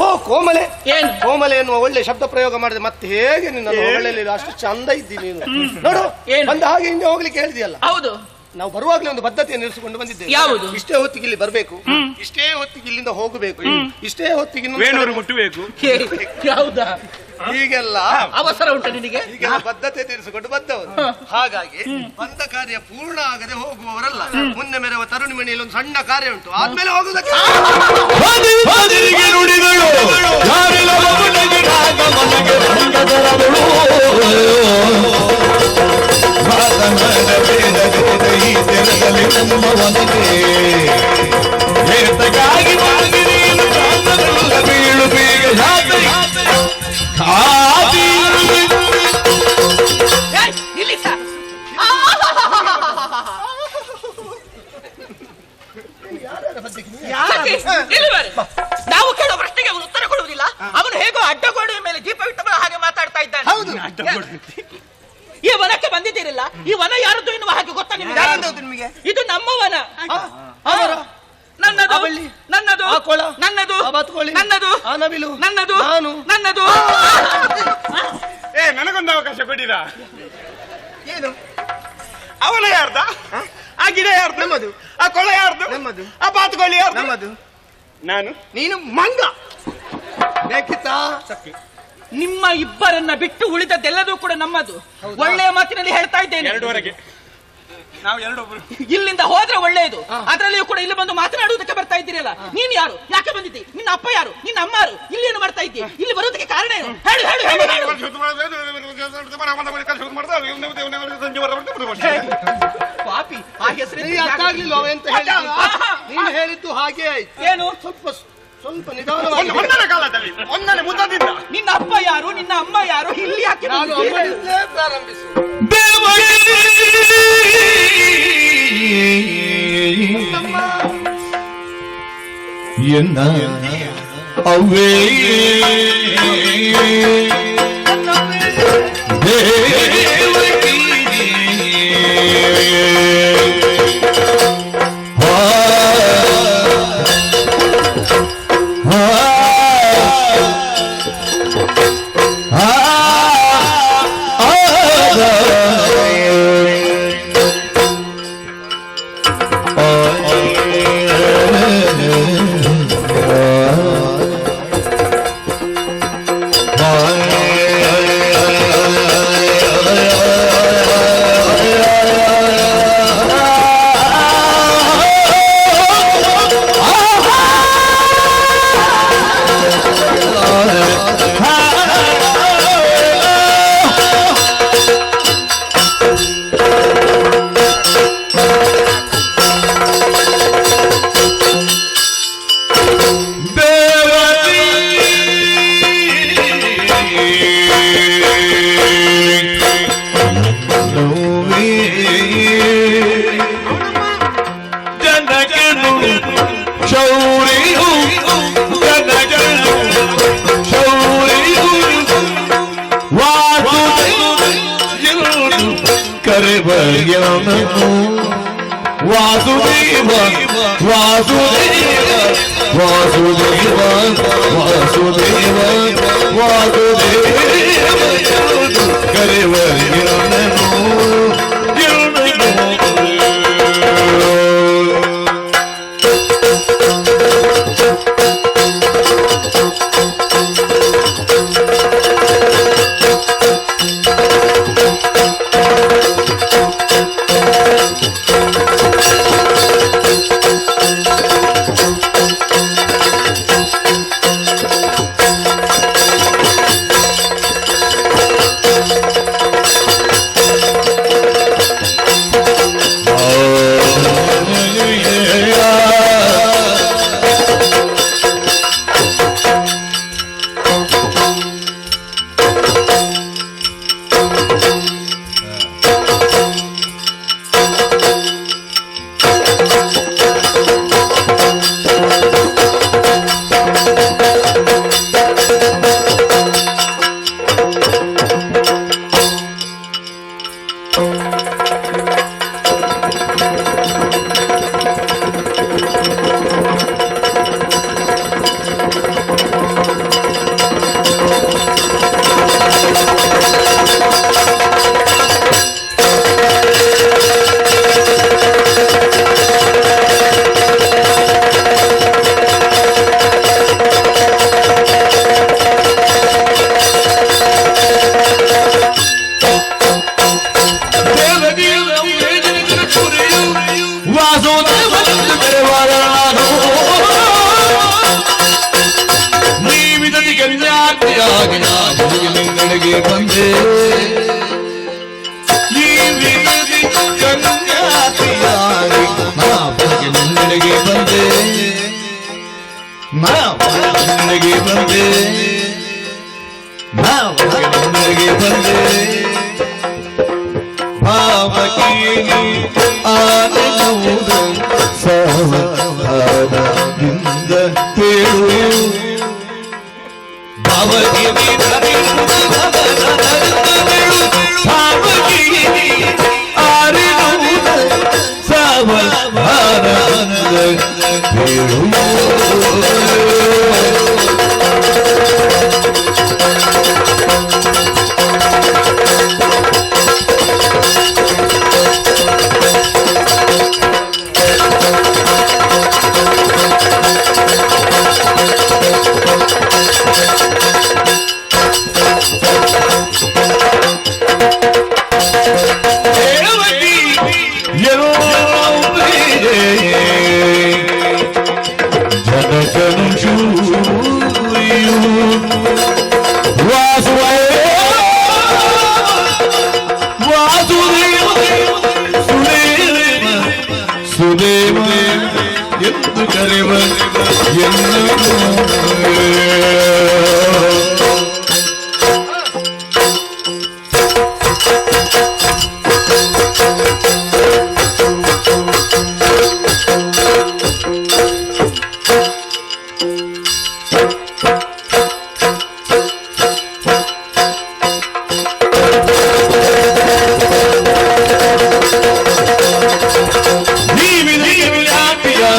ಓ ಕೋಮಲೆ. ಏನು ಕೋಮಲೆ ಎನ್ನುವ ಒಳ್ಳೆ ಶಬ್ದ ಪ್ರಯೋಗ ಮಾಡಿದೆ. ಮತ್ತೆ ಹೇಗೆ ನಿನ್ನ ಹೊಗಳಲಿಲ್ಲ? ಅಷ್ಟು ಚಂದ ಇದ್ದೀನಿ ನೀನು. ನೋಡು, ಬಂದ ಹಾಗೆ ಹಿಂದೆ ಹೋಗ್ಲಿಕ್ಕೆ ಹೇಳಿದೆಯಲ್ಲ. ಹೌದು, ನಾವು ಬರುವಾಗಲೇ ಒಂದು ಬದ್ಧತೆಯನ್ನು ಇರಿಸಿಕೊಂಡು ಬಂದಿದ್ದೇವೆ. ಯಾವುದು? ಇಷ್ಟೇ ಹೊತ್ತಿಗೆ ಇಲ್ಲಿ ಬರಬೇಕು, ಇಷ್ಟೇ ಹೊತ್ತಿಗೆ ಇಲ್ಲಿಂದ ಹೋಗಬೇಕು, ಇಷ್ಟೇ ಹೊತ್ತಿಗೆ ಮುಟ್ಟಬೇಕು. ಹೌದಾ? ಹೀಗೆಲ್ಲ ಅವಸರ ಉಂಟು ನಿನಗೆ? ಈಗ ಬದ್ಧತೆ ತೀರಿಸಿಕೊಂಡು ಬಂದವರು. ಹಾಗಾಗಿ ಬಂದ ಕಾರ್ಯ ಪೂರ್ಣ ಆಗದೆ ಹೋಗುವವರಲ್ಲ. ಮುಂದೆ ಮೆರವ ತರುಣಿ ಮನೆಯಲ್ಲಿ ಒಂದು ಸಣ್ಣ ಕಾರ್ಯ ಉಂಟು, ಆದ್ಮೇಲೆ ಹೋಗುವುದಕ್ಕೆ ನಾವು ಕೇಳೋ ಪ್ರಶ್ನೆಗೆ ಅವನು ಉತ್ತರ ಕೊಡುವುದಿಲ್ಲ. ಅವನು ಹೇಗೋ ಅಡ್ಡಗೋಡೆಯ ಮೇಲೆ ದೀಪವಿಟ್ಟವರ ಹಾಗೆ ಮಾತಾಡ್ತಾ ಇದ್ದಾನೆ. ಈ ವನಕ್ಕೆ ಬಂದಿದ್ದೀರಲ್ಲ, ಈ ವನ ಯಾರದ್ದು ಎನ್ನುವ ಹಾಗೆ ಗೊತ್ತಾ ನಿಮಗೆ? ಇದು ನಮ್ಮ ವನ. ನನ್ನದು, ನನ್ನದು, ನನ್ನದು, ನನ್ನದು, ನನ್ನದು, ನನ್ನದು. ನನಗೊಂದು ಅವಕಾಶ ಕೊಡಿರಾ? ಏನು? ಅವನ ಯಾರ್ದ? ಆ ಗಿಡ ಯಾರ್ದು? ನಮ್ಮದು. ಆ ಕೊಳ ಯಾರ್ದು? ನಮ್ಮದು. ಆ ಬಾತುಕೋಳಿ ಯಾರ್ದು? ನಮ್ಮದು. ನಾನು? ನೀನು ಮಂಗ. ಬೇಕಿತ್ತಾ? ನಿಮ್ಮ ಇಬ್ಬರನ್ನ ಬಿಟ್ಟು ಉಳಿದದ್ದೆಲ್ಲದೂ ಕೂಡ ನಮ್ಮದು. ಒಳ್ಳೆಯ ಮಾತಿನಲ್ಲಿ ಹೇಳ್ತಾ ಇದ್ದೇನೆ. 2ವರೆಗೆ ನಾವು ಎರಡೊಬ್ರು ಇಲ್ಲಿಂದ ಹೋದ್ರೆ ಒಳ್ಳೆಯದು. ಅದರಲ್ಲಿಯೂ ಕೂಡ ಇಲ್ಲಿ ಬಂದು ಮಾತನಾಡುವುದಕ್ಕೆ ಬರ್ತಾ ಇದ್ದೀರಲ್ಲ, ನೀನ್ ಯಾರು, ಯಾಕೆ ಬಂದಿದ್ದಿ, ನಿನ್ನ ಅಪ್ಪ ಯಾರು, ನಿನ್ನ ಅಮ್ಮ ಯಾರು, ಇಲ್ಲಿ ಏನು ಮಾಡ್ತಾ ಇದ್ದೀಯ, ಇಲ್ಲಿ ಬರೋದಕ್ಕೆ ಕಾರಣ ಏನು, ಹೇಳು ಹೇಳು ಹೇಳು ಹೇಳು. ಪಾಪಿ, ಆ ಹೆಸರು ಅರ್ಥಾಗ್ಲಿಲ್ಲ ಅಂತ ಹೇಳಿ ನೀನು ಹೇಳಿದ್ದು ಹಾಗೆ ಆಯ್ತು. ಏನು? ಸ್ವಲ್ಪ ನಿಧಾನವಾಗಿ ಕಾಲದಲ್ಲಿ ಒಂದನೇ ಮುದ್ದದಿಂದ ನಿನ್ನ ಅಪ್ಪ ಯಾರು, ನಿನ್ನ ಅಮ್ಮ ಯಾರು, ಇಲ್ಲಿ ಯಾಕೆ ನಾನು ಅಮ್ಮನಿಂದಲೇ ಪ್ರಾರಂಭಿಸು. ಎನ್ನ ಅವ್ವೇ ವಾಸುದೇವ ವಾಸುದೇವ ವಾಸುದೇವ ವಾಸುದೇವ ವಾಸುದೇವ ಕರೆವರ್ಯನನು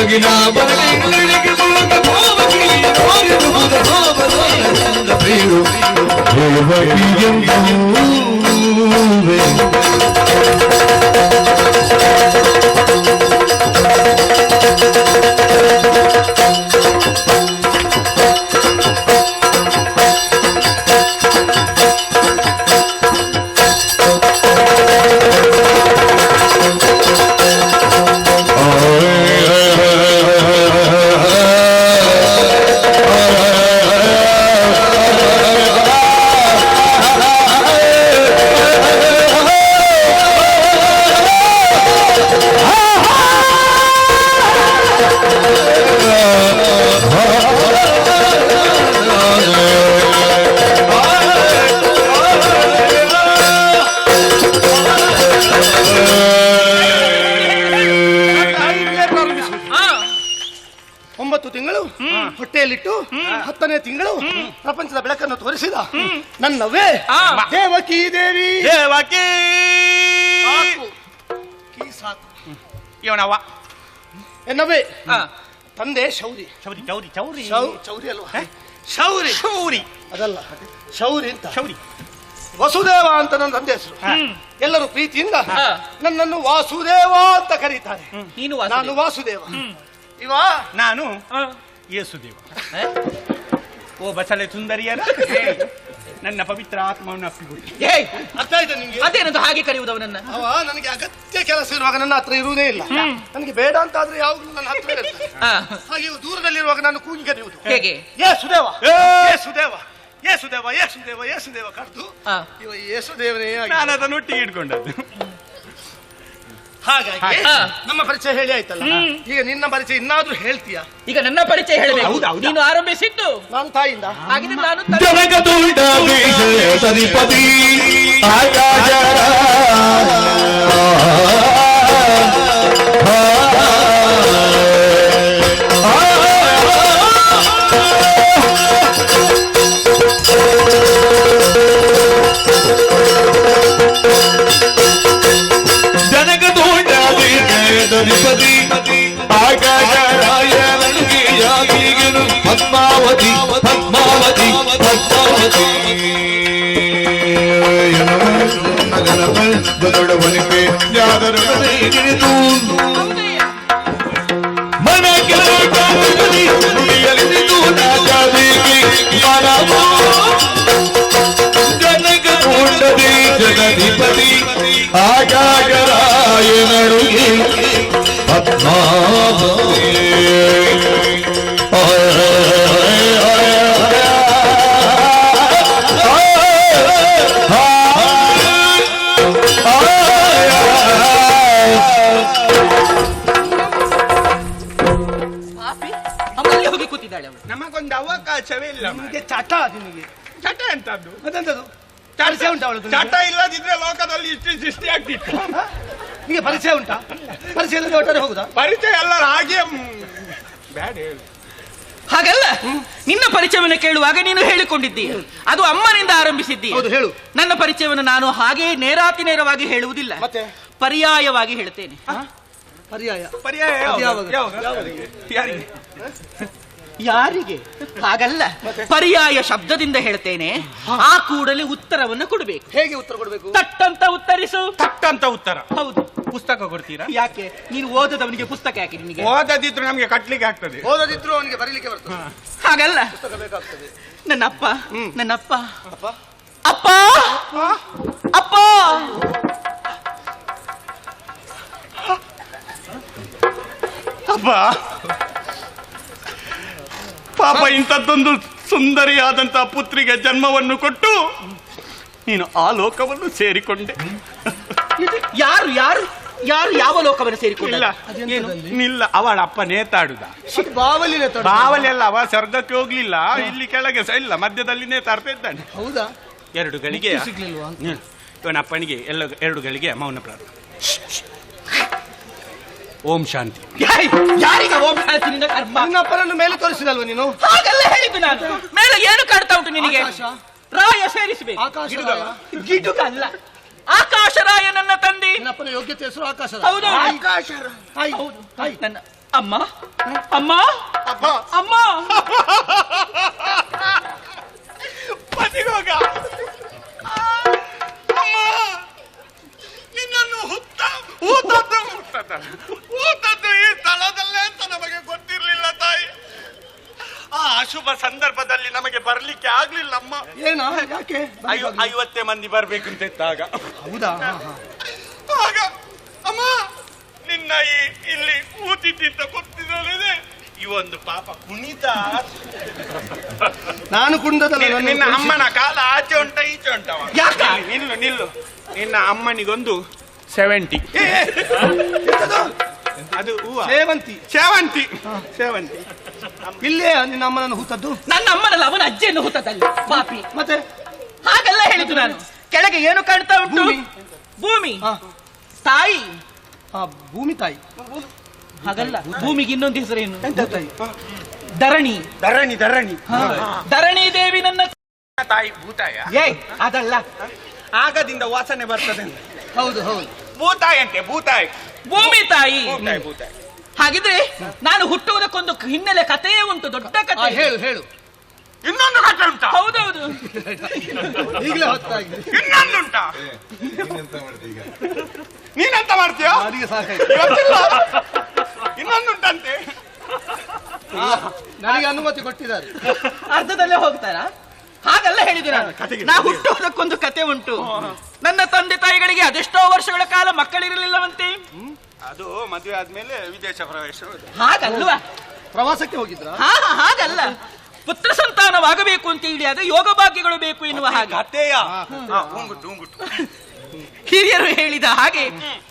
ಮುಗಿನ ಬರಲಿಗೆ ಮುಳುಗ ಭಾವಕ್ಕೆ ನೋಡಿರುವುದ ಭಾವದ ಪ್ರಿಯು ದೇವಕಿಯಂಬುವೆ ಹೊಟ್ಟೆಯಲ್ಲಿಟ್ಟು 10ನೇ ತಿಂಗಳು ಪ್ರಪಂಚದ ಬೆಳಕನ್ನು ತೋರಿಸಿದ ನನ್ನವೇ ದೇವಕಿ ದೇವಿ. ದೇವಕಿ ಸಾಕು ಇವನವ ಎನ್ನವೇ ತಂದೆ ಶೌರಿ. ಚೌರಿ ಚೌರಿ ಚೌರಿ ಚೌರಿ ಅಲ್ವಾ? ಶೌರಿ ಶೌರಿ ಅದಲ್ಲ, ಶೌರಿ ಅಂತ. ಶೌರಿ ವಸುದೇವ ಅಂತ ನನ್ನ ತಂದೆ ಹೆಸರು. ಎಲ್ಲರೂ ಪ್ರೀತಿಯಿಂದ ನನ್ನನ್ನು ವಾಸುದೇವ ಅಂತ ಕರೀತಾರೆ. ನಾನು ವಾಸುದೇವ, ಇವ ನಾನು ಯೇಸುದೇವ. ಓ ಬಸಳೆ ಸುಂದರಿಯರ ನನ್ನ ಪವಿತ್ರ ಆತ್ಮವನ್ನು ಅಪ್ಪಿಕೊಡಿ. ಅರ್ಥ ಆಯ್ತಾ ನಿಮ್ಗೆ? ಅದೇನದು ಹಾಗೆ ಕರೆಯುವುದವನನ್ನ? ಅವ ನನಗೆ ಅಗತ್ಯ ಕೆಲಸ ಇರುವಾಗ ನನ್ನ ಹತ್ರ ಇರುವುದೇ ಇಲ್ಲ. ನನಗೆ ಬೇಡ ಅಂತ ಆದ್ರೆ ಯಾವಾಗಲೂ ನನ್ನ ಹತ್ರ ಇರ್ತದೆ. ಹಾಗೆ ದೂರದಲ್ಲಿರುವಾಗ ನಾನು ಕೂಗಿ ಕರೆಯುವುದು. ಹೇಗೆ? ಯೇಸುದೇವ ಯೇಸುದೇವ ಯೇಸುದೇವ ಯೇಸುದೇವ ಯೇಸುದೇವ ಕರೆದು ಇವ ಯೇಸುದೇವನೇ. ನಾನು ಅದನ್ನು ಒಟ್ಟಿಗೆ ಇಟ್ಕೊಂಡದ್ದು. ಹಾಗಾಗಿ ನಮ್ಮ ಪರಿಚಯ ಹೇಳಿ ಆಯ್ತಲ್ಲ, ಈಗ ನಿನ್ನ ಪರಿಚಯ ಇನ್ನಾದ್ರೂ ಹೇಳ್ತೀಯಾ? ಈಗ ನನ್ನ ಪರಿಚಯ ಹೇಳಬೇಕು. ನೀನು ಆರಂಭಿಸಿದ್ದು ನಾನು ತಾಯಿಯಿಂದ. ಹಾಗಿದ್ರೆ ನಾನು ಜನಕದುಂಡ ಸರಿಪತಿ ಆಕಾಶ ಧರಿಪತಿ ಆಕಾಶರಾಯನಿಗೆಯಾಗಿಗನು ಪದ್ಮಾವತಿ ಪದ್ಮಾವತಿ ಪದ್ಮಾವತಿ ನಗರವನಿಪೆ ಜಾಗರಣಿತು ಮನ ಕೆಲಸಲಿದ್ದು ನಾಗಾದೇವಿ ಮನವೋ ಜನಕ ಕೊಂಡದಿ ಜಗಧಿಪತಿ ಆಕಾಶರಾಯನಡುಗೆ ಪದ್ಮಾವತಿ ಹೋಗಿ ಕೂತಿದ್ದಾಳೆ ಅವಳು. ನಮಗೊಂದು ಅವಕಾಶವೇ ಇಲ್ಲ. ನಿಮಗೆ ಚಟ ನಿನಗೆ ಚಟ ಎಂತದ್ದು? ಅದೆಂತದು? ಪರಿಚಯ ಉಂಟಾ ಅವಳದು? ಚಟ ಇಲ್ಲದಿದ್ರೆ ಲೋಕದಲ್ಲಿ ಇಷ್ಟು ಸೃಷ್ಟಿ ಆಗ್ತಿತ್ತು. ನಿಮಗೆ ಪರಿಚಯ ಉಂಟಾ? ಪರಿಚಯ ಇಲ್ಲದೆ ಹೊಟ್ಟರೆ ಹೋಗುದಾ? ಪರಿಚಯ ಎಲ್ಲರ ಹಾಗೆ ಬ್ಯಾಡ ಹೇಳಿ. ಹಾಗಲ್ಲ, ನಿನ್ನ ಪರಿಚಯವನ್ನು ಕೇಳುವಾಗ ನೀನು ಹೇಳಿಕೊಂಡಿದ್ದೀಯ, ಅದು ಅಮ್ಮನಿಂದ ಆರಂಭಿಸಿದ್ದೀಯ. ಹೌದು, ಹೇಳು. ನನ್ನ ಪರಿಚಯವನ್ನು ನಾನು ಹಾಗೆ ನೇರಾತಿ ನೇರವಾಗಿ ಹೇಳುವುದಿಲ್ಲ, ಮತ್ತೆ ಪರ್ಯಾಯವಾಗಿ ಹೇಳ್ತೇನೆ. ಪರ್ಯಾಯ ಪರ್ಯಾಯ ಯಾವಾಗ? ಯಾರಿಗೆ? ಯಾರಿಗೆ? ಹಾಗಲ್ಲ, ಪರ್ಯಾಯ ಶಬ್ದದಿಂದ ಹೇಳ್ತೇನೆ. ಆ ಕೂಡಲೇ ಉತ್ತರವನ್ನು ಕೊಡಬೇಕು. ಹೇಗೆ ಉತ್ತರ ಕೊಡಬೇಕು? ತಟ್ಟಂತ ಉತ್ತರಿಸು. ತಟ್ಟಂತ ಉತ್ತರ. ಹೌದು. ಪುಸ್ತಕ ಕೊಡ್ತೀರಾ? ಯಾಕೆ? ನೀನು ಓದದವನಿಗೆ ಪುಸ್ತಕ ಯಾಕೆ ನಿನಗೆ? ಓದದಿದ್ರು ನಮ್ಗೆ ಕಟ್ಲಿಕ್ಕೆ ಆಗ್ತದೆ. ಓದದಿದ್ರು ಅವನಿಗೆ ಬರೀಲಿಕ್ಕೆ ಬರ್ತದೆ. ಹಾಗಲ್ಲ, ಪುಸ್ತಕ ಬೇಕಾಗ್ತದೆ. ನನ್ನಪ್ಪ ನನ್ನಪ್ಪ ಅಪ್ಪ ಅಪ್ಪ ಅಪ್ಪ ಅಪ್ಪ ಪಾಪ ಇಂಥದ್ದೊಂದು ಸುಂದರಿಯಾದಂತಹ ಪುತ್ರಿಗೆ ಜನ್ಮವನ್ನು ಕೊಟ್ಟು ನೀನು ಆ ಲೋಕವನ್ನು ಸೇರಿಕೊಂಡೆ. ಯಾರು ಯಾರು ಯಾರು ಯಾವ ಲೋಕವನ್ನು ಸೇರಿಕೊಂಡಿಲ್ಲ? ಇಲ್ಲ, ಅವಳ ಅಪ್ಪ ನೇತಾಡುದ. ಬಾವಲಿ ಬಾವಲಿ ಅಲ್ಲ, ಅವ ಸ್ವರ್ಗಕ್ಕೆ ಹೋಗ್ಲಿಲ್ಲ, ಇಲ್ಲಿ ಕೆಳಗೆ ಸಹ ಇಲ್ಲ, ಮಧ್ಯದಲ್ಲಿ ನೇತಾಡ್ತಾ ಇದ್ದಾನೆ. ಹೌದಾ? 2 ಗಳಿಗೆ ಸಿಗ್ಲಿಲ್ವಾ? ಇವನ ಅಪ್ಪನಿಗೆ 2 ಗಳಿಗೆ ಮೌನ ಪ್ರಾರ್ಥನೆ. ಓಂ ಶಾಂತಿ. ಯಾರಿಗ ಓಂ ಶಾಂತಿ? ನಿನ್ನ ಕರ್ಮ. ನಿನ್ನಪ್ಪನನ್ನು ಮೇಲೆ ತೋರಿಸಿದಲ್ವ ನೀನು? ಹಾಗೆಲ್ಲ ಹೇಳಿದ್ದು ನಾನು. ಮೇಲೆ ಏನು ಕಾಡ್ತಾ ಉಂಟು ನಿನಗೆ? ರಾಯ ಸೇರಿಸಬೇಕು. ಗಿಡುಗ ಅಲ್ಲ, ಆಕಾಶರಾಯ ನನ್ನ ತಂದೆ. ನಿನ್ನಪ್ಪನ ಯೋಗ್ಯತೆ ಹೆಸರು ಆಕಾಶ. ಹೌದು, ಆಕಾಶ. ಹೌದು. ನನ್ನ ಅಮ್ಮ ಅಮ್ಮ ಅಮ್ಮ ಮನೆಗೋಗ ನಿನ್ನನ್ನು ಊತದ್ದು ಈ ಸ್ಥಳದಲ್ಲೇ ಅಂತ ನಮಗೆ ಗೊತ್ತಿರ್ಲಿಲ್ಲ ತಾಯಿ. ಆ ಅಶುಭ ಸಂದರ್ಭದಲ್ಲಿ ನಮಗೆ ಬರ್ಲಿಕ್ಕೆ ಆಗ್ಲಿಲ್ಲಮ್ಮ. ಏನ ಯಾಕೆ 50 ಮಂದಿ ಬರ್ಬೇಕು ಅಂತ ಇದ್ದಾಗ. ಹೌದಾ? ಆಗ ಅಮ್ಮ ನಿನ್ನ ಇಲ್ಲಿ ಊತಿದ್ದ ಗೊತ್ತಿರೋದೇ ಈ ಒಂದು ಪಾಪ ಕುಣಿತ. ನಾನು ಕುಣಿದಲ್ಲ. ನಿನ್ನ ಅಮ್ಮನ ಕಾಲ ಆಚೆ ಉಂಟ ಈಚೆ ಉಂಟವ. ಯಾಕೆ ನಿಲ್ಲು ನಿನ್ನ ಅಮ್ಮನಿಗೊಂದು 70. ಅದು ಸೇವಂತಿ ಇಲ್ಲೇ ನಿನ್ನ ಅಮ್ಮನನ್ನು ಹೂತದ್ದು. ನನ್ನ ಅಮ್ಮನಲ್ಲ, ಅವನ ಅಜ್ಜಿಯನ್ನು ಹುತ್ತದಲ್ಲಿ ಪಾಪಿ. ಮತ್ತೆ ಹಾಗೆಲ್ಲ ಹೇಳಿದ್ದು ನಾನು. ಕೆಳಗೆ ಏನು ಕಾಣ್ತಾ ಉಂಟು? ಭೂಮಿ ತಾಯಿ. ಭೂಮಿ ತಾಯಿ. ಹಾಗಲ್ಲ, ಭೂಮಿಗೆ ಇನ್ನೊಂದು ಹೆಸರೇನು? ಧರಣಿ. ಧರಣಿ ದೇವಿ ನನ್ನ ತಾಯಿ. ಭೂತಾಯ ಅದಲ್ಲ, ಆಗದಿಂದ ವಾಸನೆ ಬರ್ತದೆ. ಹೌದು. ಭೂತಾಯಿ ಅಂತೆ. ಭೂಮಿ ತಾಯಿ. ಭೂತಾಯಿ. ಹಾಗಿದ್ರೆ ನಾನು ಹುಟ್ಟುವುದಕ್ಕೊಂದು ಹಿನ್ನೆಲೆ ಕಥೆಯೇ ಉಂಟು, ದೊಡ್ಡ ಕಥೆ. ಹೇಳು. ಇನ್ನೊಂದು ಕಥೆ ಉಂಟಾ? ಹೌದೌದು. ಈಗಲೇ ಹೊತ್ತಾಗಿದೆ. ಇನ್ನೊಂದುಂಟಾ? ನೀನೆಂತ ಮಾಡ್ತೀಯ? ನನಗೆ ಸಾಕಾಯ್ತು. ಇನ್ನೊಂದುಂಟಂತೆ. ನನಗೆ ಅನುಮತಿ ಕೊಟ್ಟಿದ್ದಾರೆ. ಅರ್ಧದಲ್ಲೇ ಹೋಗ್ತಾರಾ? ಹಾಗಲ್ಲ ಹೇಳಿದೆ ನಾನು. ನಾ ಹುಟ್ಟುವುದಕ್ಕೊಂದು ಕತೆ ಉಂಟು. ನನ್ನ ತಂದೆ ತಾಯಿಗಳಿಗೆ ಅದೆಷ್ಟೋ ವರ್ಷಗಳ ಕಾಲ ಮಕ್ಕಳಿರಲಿಲ್ಲವಂತೆ. ಅದು ಮದುವೆ ಆದ್ಮೇಲೆ ವಿದೇಶ ಪ್ರವೇಶ. ಹಾಗಲ್ವಾ? ಪ್ರವಾಸಕ್ಕೆ ಹೋಗಿದ್ರ? ಹಾಗಲ್ಲ, ಪುತ್ರ ಸಂತಾನವಾಗಬೇಕು ಅಂತ ಹೇಳಿ ಅದು ಯೋಗ ಭಾಗ್ಯಗಳು ಬೇಕು ಎನ್ನುವ ಹಾಗೆ. ಕಥೆಯ ಹಿರಿಯರು ಹೇಳಿದ ಹಾಗೆ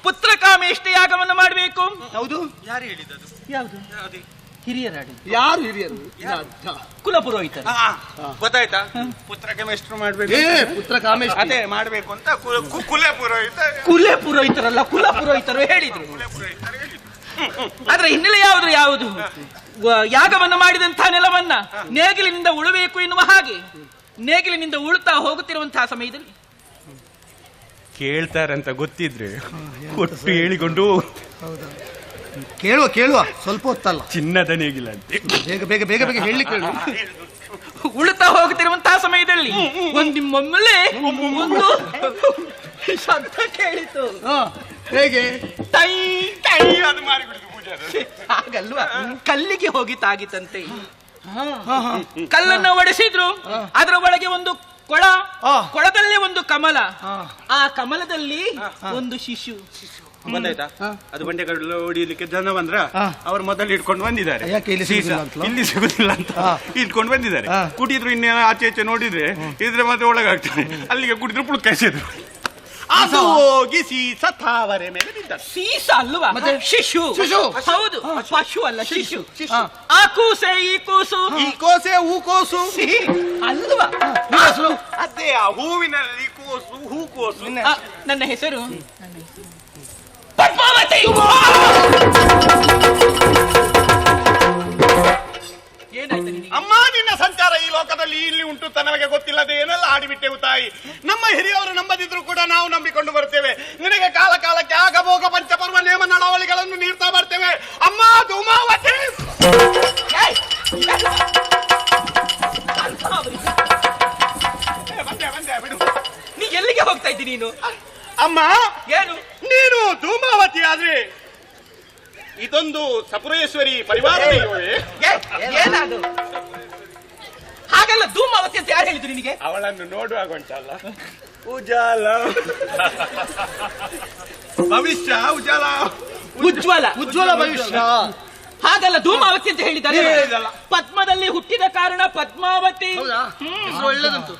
ಪುತ್ರ ಕಾಮೇಷ್ಟ ಯಾಗವನ್ನು ಮಾಡಬೇಕು. ಹೌದು. ಯಾರು ಹೇಳಿದದು? ಯಾವುದು? ಹಿರಿಯರು. ಯಾರು ಹಿರಿಯರು? ಕುಲಪುರೋಹಿತರು. ಗೊತ್ತಾಯ್ತಾ? ಪುತ್ರಕ್ಕೆ ಮೆಸ್ಟ್ರು ಮಾಡ್ಬೇಕು. ಪುತ್ರ ಕಾಮೇಶ ಅದೇ ಮಾಡ್ಬೇಕು ಅಂತ ಕುಲೆ ಪುರೋಹಿತರಲ್ಲ, ಕುಲಪುರೋಹಿತರು ಹೇಳಿದ್ರು. ಆದ್ರೆ ಹಿನ್ನೆಲೆ ಯಾವುದು? ಯಾಗವನ್ನು ಮಾಡಿದಂತಹ ನೆಲವನ್ನ ನೇಗಿಲಿನಿಂದ ಉಳಬೇಕು ಎನ್ನುವ ಹಾಗೆ. ನೇಗಿಲಿನಿಂದ ಉಳುತ್ತಾ ಹೋಗುತ್ತಿರುವಂತಹ ಸಮಯದಲ್ಲಿ ಕೇಳ್ತಾರಂತ ಗೊತ್ತಿದ್ರೆ ಒಟ್ಟು ಹೇಳಿಕೊಂಡು ಕೇಳುವ ಸ್ವಲ್ಪ ಹೊತ್ತಲ್ಲ. ಚಿನ್ನದ ನೇಗಿಲ ಅಂತೆ. ಬೇಗ ಹೇಳಲಿಕ್ಕೆ ಹೇಳು. ಉಳುತ್ತಾ ಹೋಗುತ್ತಿರುವಂತಹ ಸಮಯದಲ್ಲಿ ಒಮ್ಮೊಮ್ಮೆ ಒಂದು ಶಬ್ದ ಕೇಳಿತು. ಹೇಗೆ? ಟೈ ಟೈ ಅದು ಮಾಡಿಬಿಡುದು ಪೂಜೆ. ಹಾಗಲ್ವಾ? ಕಲ್ಲಿಗೆ ಹೋಗಿ ತಾಗಿತಂತೆ. ಕಲ್ಲನ್ನು ಒಡೆಸಿದ್ರು. ಅದರ ಒಳಗೆ ಒಂದು ಕೊಳದಲ್ಲಿ ಒಂದು ಕಮಲ. ಆ ಕಮಲದಲ್ಲಿ ಒಂದು ಶಿಶು. ಬಂದಾಯ್ತಾ? ಅದು ಬಂಡೆಗಳು ಹೊಡಿಲಿಕ್ಕೆ ಜನ ಬಂದ್ರ ಅವ್ರು ಮೊದಲು ಇಟ್ಕೊಂಡು ಬಂದಿದ್ದಾರೆ. ಇಲ್ಲಿ ಸಿಗುದಿಲ್ಲ ಅಂತ ಇಟ್ಕೊಂಡು ಬಂದಿದ್ದಾರೆ. ಕುಡಿದ್ರು ಇನ್ನೇನ ಆಚೆ ನೋಡಿದ್ರೆ ಇದ್ರೆ ಮತ್ತೆ ಒಳಗಾಗ್ತದೆ. ಅಲ್ಲಿಗೆ ಕುಡಿದ್ರು ಪುಳ್ಕಾಯಿಸಿದ್ರು. ಅದು ಹೋಗಿ ಸೀಸ ತಾವರೆ ಮೇಲೆ ಬಿದ್ದ. ಸೀಸ ಅಲ್ವಾ? ಶಿಶು. ಹೌದು, ಪಶು ಅಲ್ಲ, ಶಿಶು. ಆ ಕೂಸೆ ಈ ಕೂಸು. ಈ ಕೋಸೆ ಹೂಕೋಸು ಅಲ್ವಾ? ಅದೇ ಆ ಹೂವಿನಲ್ಲಿ ಕೋಸು ಹೂಕೋಸು. ನನ್ನ ಹೆಸರು ಪದ್ಮಾವತಿ. ಅಮ್ಮ, ನಿನ್ನ ಸಂಚಾರ ಈ ಲೋಕದಲ್ಲಿ ಇಲ್ಲಿ ಉಂಟು ನಮಗೆ ಗೊತ್ತಿಲ್ಲದೆ ಏನೆಲ್ಲ ಆಡಿಬಿಟ್ಟೆವು ತಾಯಿ. ನಮ್ಮ ಹಿರಿಯವರು ನಂಬದಿದ್ರು ಕೂಡ ನಾವು ನಂಬಿಕೊಂಡು ಬರ್ತೇವೆ. ನಿನಗೆ ಕಾಲಕ್ಕೆ ಆಗಭೋಗ ಪಂಚಪರ್ವ ನೇಮ ನಡವಳಿಗಳನ್ನು ನೀಡ್ತಾ ಬರ್ತೇವೆ. ಅಮ್ಮ ಧೂಮಾವತಿ. ಬಂದೆ ಬಿಡು. ನೀ ಎಲ್ಲಿಗೆ ಹೋಗ್ತಾ ಇದ್ದೀನಿ ನೀನು? ಅಮ್ಮ, ಏನು ನೀನು ಧೂಮಾವತಿ ಆದ್ರೆ ಇದೊಂದು ಸಪುರೇಶ್ವರಿ ಪರಿವಾರ. ಏನಾದ್ರು ಹಾಗಲ್ಲ. ಧೂಮಾವತಿ ಅಂತ ಯಾರು ಹೇಳಿದ್ರು ನಿನಗೆ? ಅವಳನ್ನು ನೋಡುವಾಗ ಉಂಟಲ್ಲ, ಉಜಾಲ ಭವಿಷ್ಯ, ಉಜ್ವಲ ಭವಿಷ್ಯ. ಹಾಗಲ್ಲ, ಧೂಮಾವತಿ ಅಂತ ಹೇಳಿದ್ದಾರೆ. ಪದ್ಮದಲ್ಲಿ ಹುಟ್ಟಿದ ಕಾರಣ ಪದ್ಮಾವತಿ.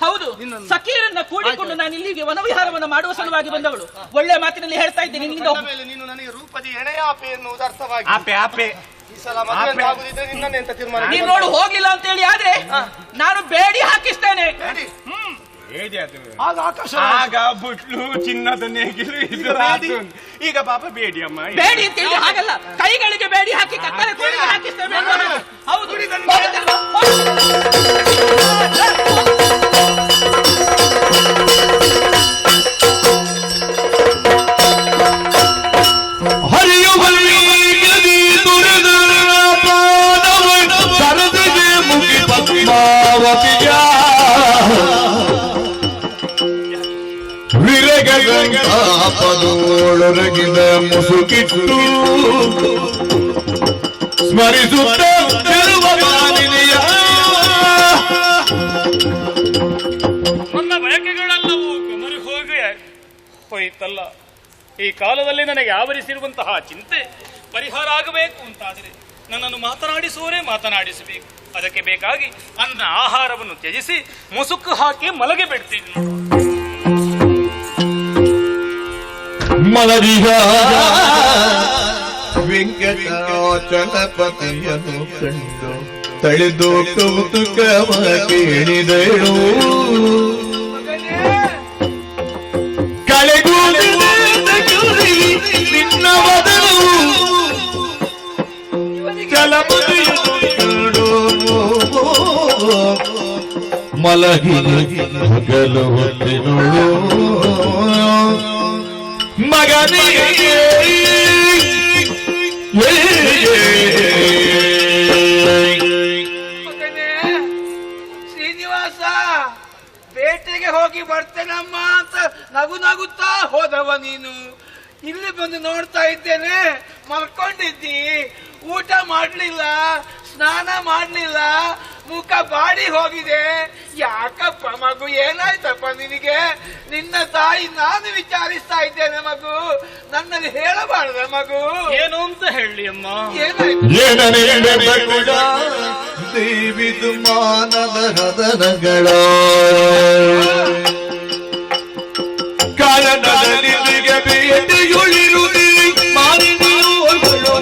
ಹೌದು. ಸಖೀರನ್ನ ಕೂಡಿಕೊಂಡು ನಾನು ಇಲ್ಲಿಗೆ ವನವಿಹಾರವನ್ನು ಮಾಡುವ ಸಲುವಾಗಿ ಬಂದವಳು. ಒಳ್ಳೆ ಮಾತಿನಲ್ಲಿ ಹೇಳ್ತಾ ಇದ್ದೀನಿ. ನೀನು ನನಗೆ ರೂಪದಿ ಎಣೆಯಾಪೆ ಎನ್ನುವುದು ಅರ್ಥವಾಗಿ. ಆಪೆ ಈ ಸಲ ಮದುವೆ ಆಗುದಿದ್ರೆ ನಿನ್ನನ್ನು ಎಂತ ತೀರ್ಮಾನ? ನೀನು ನೋಡು, ಹೋಗ್ಲಿಲ್ಲ ಅಂತ ಹೇಳಿ ಆದ್ರೆ ನಾನು ಬೇಡಿ ಹಾಕಿಸ್ತೇನೆ. ಆಗ ಬುಟ್ಲು ಚಿನ್ನದ ನೇಗಿಲು ಈಗ ಪಾಪ ಬೇಡಿ ಅಮ್ಮ. ಬೇಡಿ ಅಂತ ಹೇಳಿ ಹಾಗಲ್ಲ, ಕೈಗಳಿಗೆ ಬೇಡಿ ಹಾಕಿ ಕತ್ತಲೆ ಕೋಳಿಗೆ ಹಾಕಿಸ್ತೇವೆ. ಹೌದು. ಹರಿಯುವಲ್ಲಿ ನದಿ ತೊರೆದರು ವಿರಗದೊಳಗಿದ ಮುಸುಕಿಟ್ಟು ಸ್ಮರಿಸುತ್ತ ನನ್ನ ಬಯಕೆಗಳೆಲ್ಲವೂ ಗಮನ ಹೋಯಿತಲ್ಲ. ಈ ಕಾಲದಲ್ಲಿ ನನಗೆ ಆವರಿಸಿರುವಂತಹ ಚಿಂತೆ ಪರಿಹಾರ ಆಗಬೇಕು ಅಂತಾದರೆ ನನ್ನನ್ನು ಮಾತನಾಡಿಸುವವರೇ ಮಾತನಾಡಿಸಬೇಕು. ಅದಕ್ಕೆ ಬೇಕಾಗಿ ಅನ್ನ ಆಹಾರವನ್ನು ತ್ಯಜಿಸಿ ಮುಸುಕು ಹಾಕಿ ಮಲಗೆ ಬಿಡ್ತೀನಿ. ಮಲಗಿಗ ವೆಂಕಟಾಚಲಪತಿಯನ್ನು ಕಂಡು ತಳೆದು ಕೌತುಕವ ಕೇಳಿದಳು. ಮಲಗಿ ಹಗಲು ಹೊತ್ತಿನೋಳು ಮಗನಿಗೆ ಶ್ರೀನಿವಾಸ ಬೇಟೆಗೆ ಹೋಗಿ ಬರ್ತೇನಮ್ಮ ಅಂತ ನಗು ನಗುತ್ತಾ ಹೋದವ ನೀನು. ಇಲ್ಲಿ ಬಂದು ನೋಡ್ತಾ ಇದ್ದೇನೆ ಮಲ್ಕೊಂಡಿದ್ದಿ, ಊಟ ಮಾಡ್ಲಿಲ್ಲ, ಸ್ನಾನ ಮಾಡ್ಲಿಲ್ಲ, ಮುಖ ಬಾಡಿ ಹೋಗಿದೆ. ಯಾಕಪ್ಪ ಮಗು, ಏನಾಯ್ತಪ್ಪ ನಿನಗೆ? ನಿನ್ನ ತಾಯಿ ನಾನು ವಿಚಾರಿಸ್ತಾ ಇದ್ದೇನೆ ಮಗು, ನನ್ನಲ್ಲಿ ಹೇಳಬಾರ್ದ ಮಗು? ಏನು ಅಂತ ಹೇಳಿ ಅಮ್ಮ? ಏನಾಯ್ತು? ದೇವಿದು ಮಾನದ ಹದನಗಳ ಕಾಲನಿಗೆ ಬೇಟೆಯುಳಿರುವುದಿ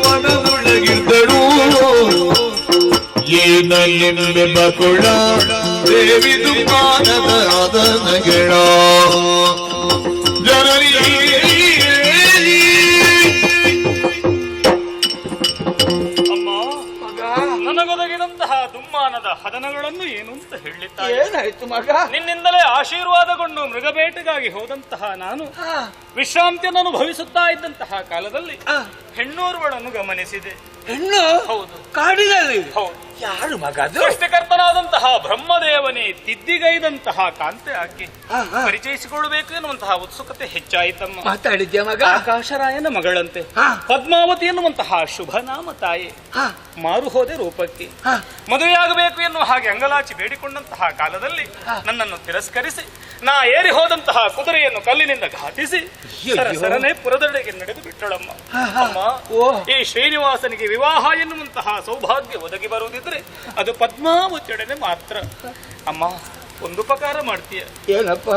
ಮನದೊಳಗಿದ್ದಳು. ಏನಲ್ಲೆಂಬೆ ಬಕುಳ ದೇವಿದು ಮಾನದ ಹದನಗಳ ಜನರಿ ನನಗೊದಗಿದಂತಹ ದುಮ್ಮಾನದ ಹದನಗಳನ್ನು ಏನು ಅಂತ ಹೇಳಿದ್ದಾರೆ. ಏನಾಯ್ತು ಮಗ? ನಿನ್ನಿಂದಲೇ ಆಶೀರ್ವಾದಗೊಂಡು ಮೃಗಬೇಟೆಗಾಗಿ ಹೋದಂತಹ ನಾನು ವಿಶ್ರಾಂತಿಯನ್ನು ಅನುಭವಿಸುತ್ತಾ ಇದ್ದಂತಹ ಕಾಲದಲ್ಲಿ ಹೆಣ್ಣೋರ್ವಳನ್ನು ಗಮನಿಸಿದೆ. ಹೆಣ್ಣು? ಹೌದು. ಕಾಡಿನಲ್ಲಿ? ಹೌದು. ಯಾರು ಮಗ ಅದು? ಸೃಷ್ಟಿಕರ್ತನಾದಂತಹ ಬ್ರಹ್ಮದೇವನೇ ತಿದ್ದಿಗೈದಂತಹ ಕಾಂತೆ ಆಕೆ. ಪರಿಚಯಿಸಿಕೊಳ್ಳಬೇಕು ಎನ್ನುವಂತಹ ಉತ್ಸುಕತೆ ಹೆಚ್ಚಾಯಿತಮ್ಮ. ಮಾತಾಡಿದ್ಯಾ ಮಗ? ಆಕಾಶರಾಯನ ಮಗಳಂತೆ ಪದ್ಮಾವತಿ ಎನ್ನುವಂತಹ ಶುಭ ನಾಮ ತಾಯಿ ಮಾರು ಹೋದೆ ರೂಪಕ್ಕೆ. ಮದುವೆಯಾಗಬೇಕು ಎನ್ನುವ ಹಾಗೆ ಅಂಗಲಾಚಿ ಬೇಡಿಕೊಂಡಂತಹ ಕಾಲದಲ್ಲಿ ನನ್ನನ್ನು ತಿರಸ್ಕರಿಸಿ ನಾ ಏರಿ ಹೋದಂತಹ ಕುದುರೆಯನ್ನು ಕಲ್ಲಿನಿಂದ ಘಾಟಿಸಿ ಸರಸರನೆ ಪುರದೆಡೆಗೆ ನಡೆದು ಬಿಟ್ಟಳಮ್ಮ. ಅಮ್ಮ, ಈ ಶ್ರೀನಿವಾಸನಿಗೆ ವಿವಾಹ ಎನ್ನುವಂತಹ ಸೌಭಾಗ್ಯ ಒದಗಿ ಬರುವುದಿದ್ರೆ ಅದು ಪದ್ಮಾವತಿಯೊಡನೆ ಮಾತ್ರ. ಅಮ್ಮ, ಒಂದು ಉಪಕಾರ ಮಾಡ್ತೀಯ? ಏನಪ್ಪ?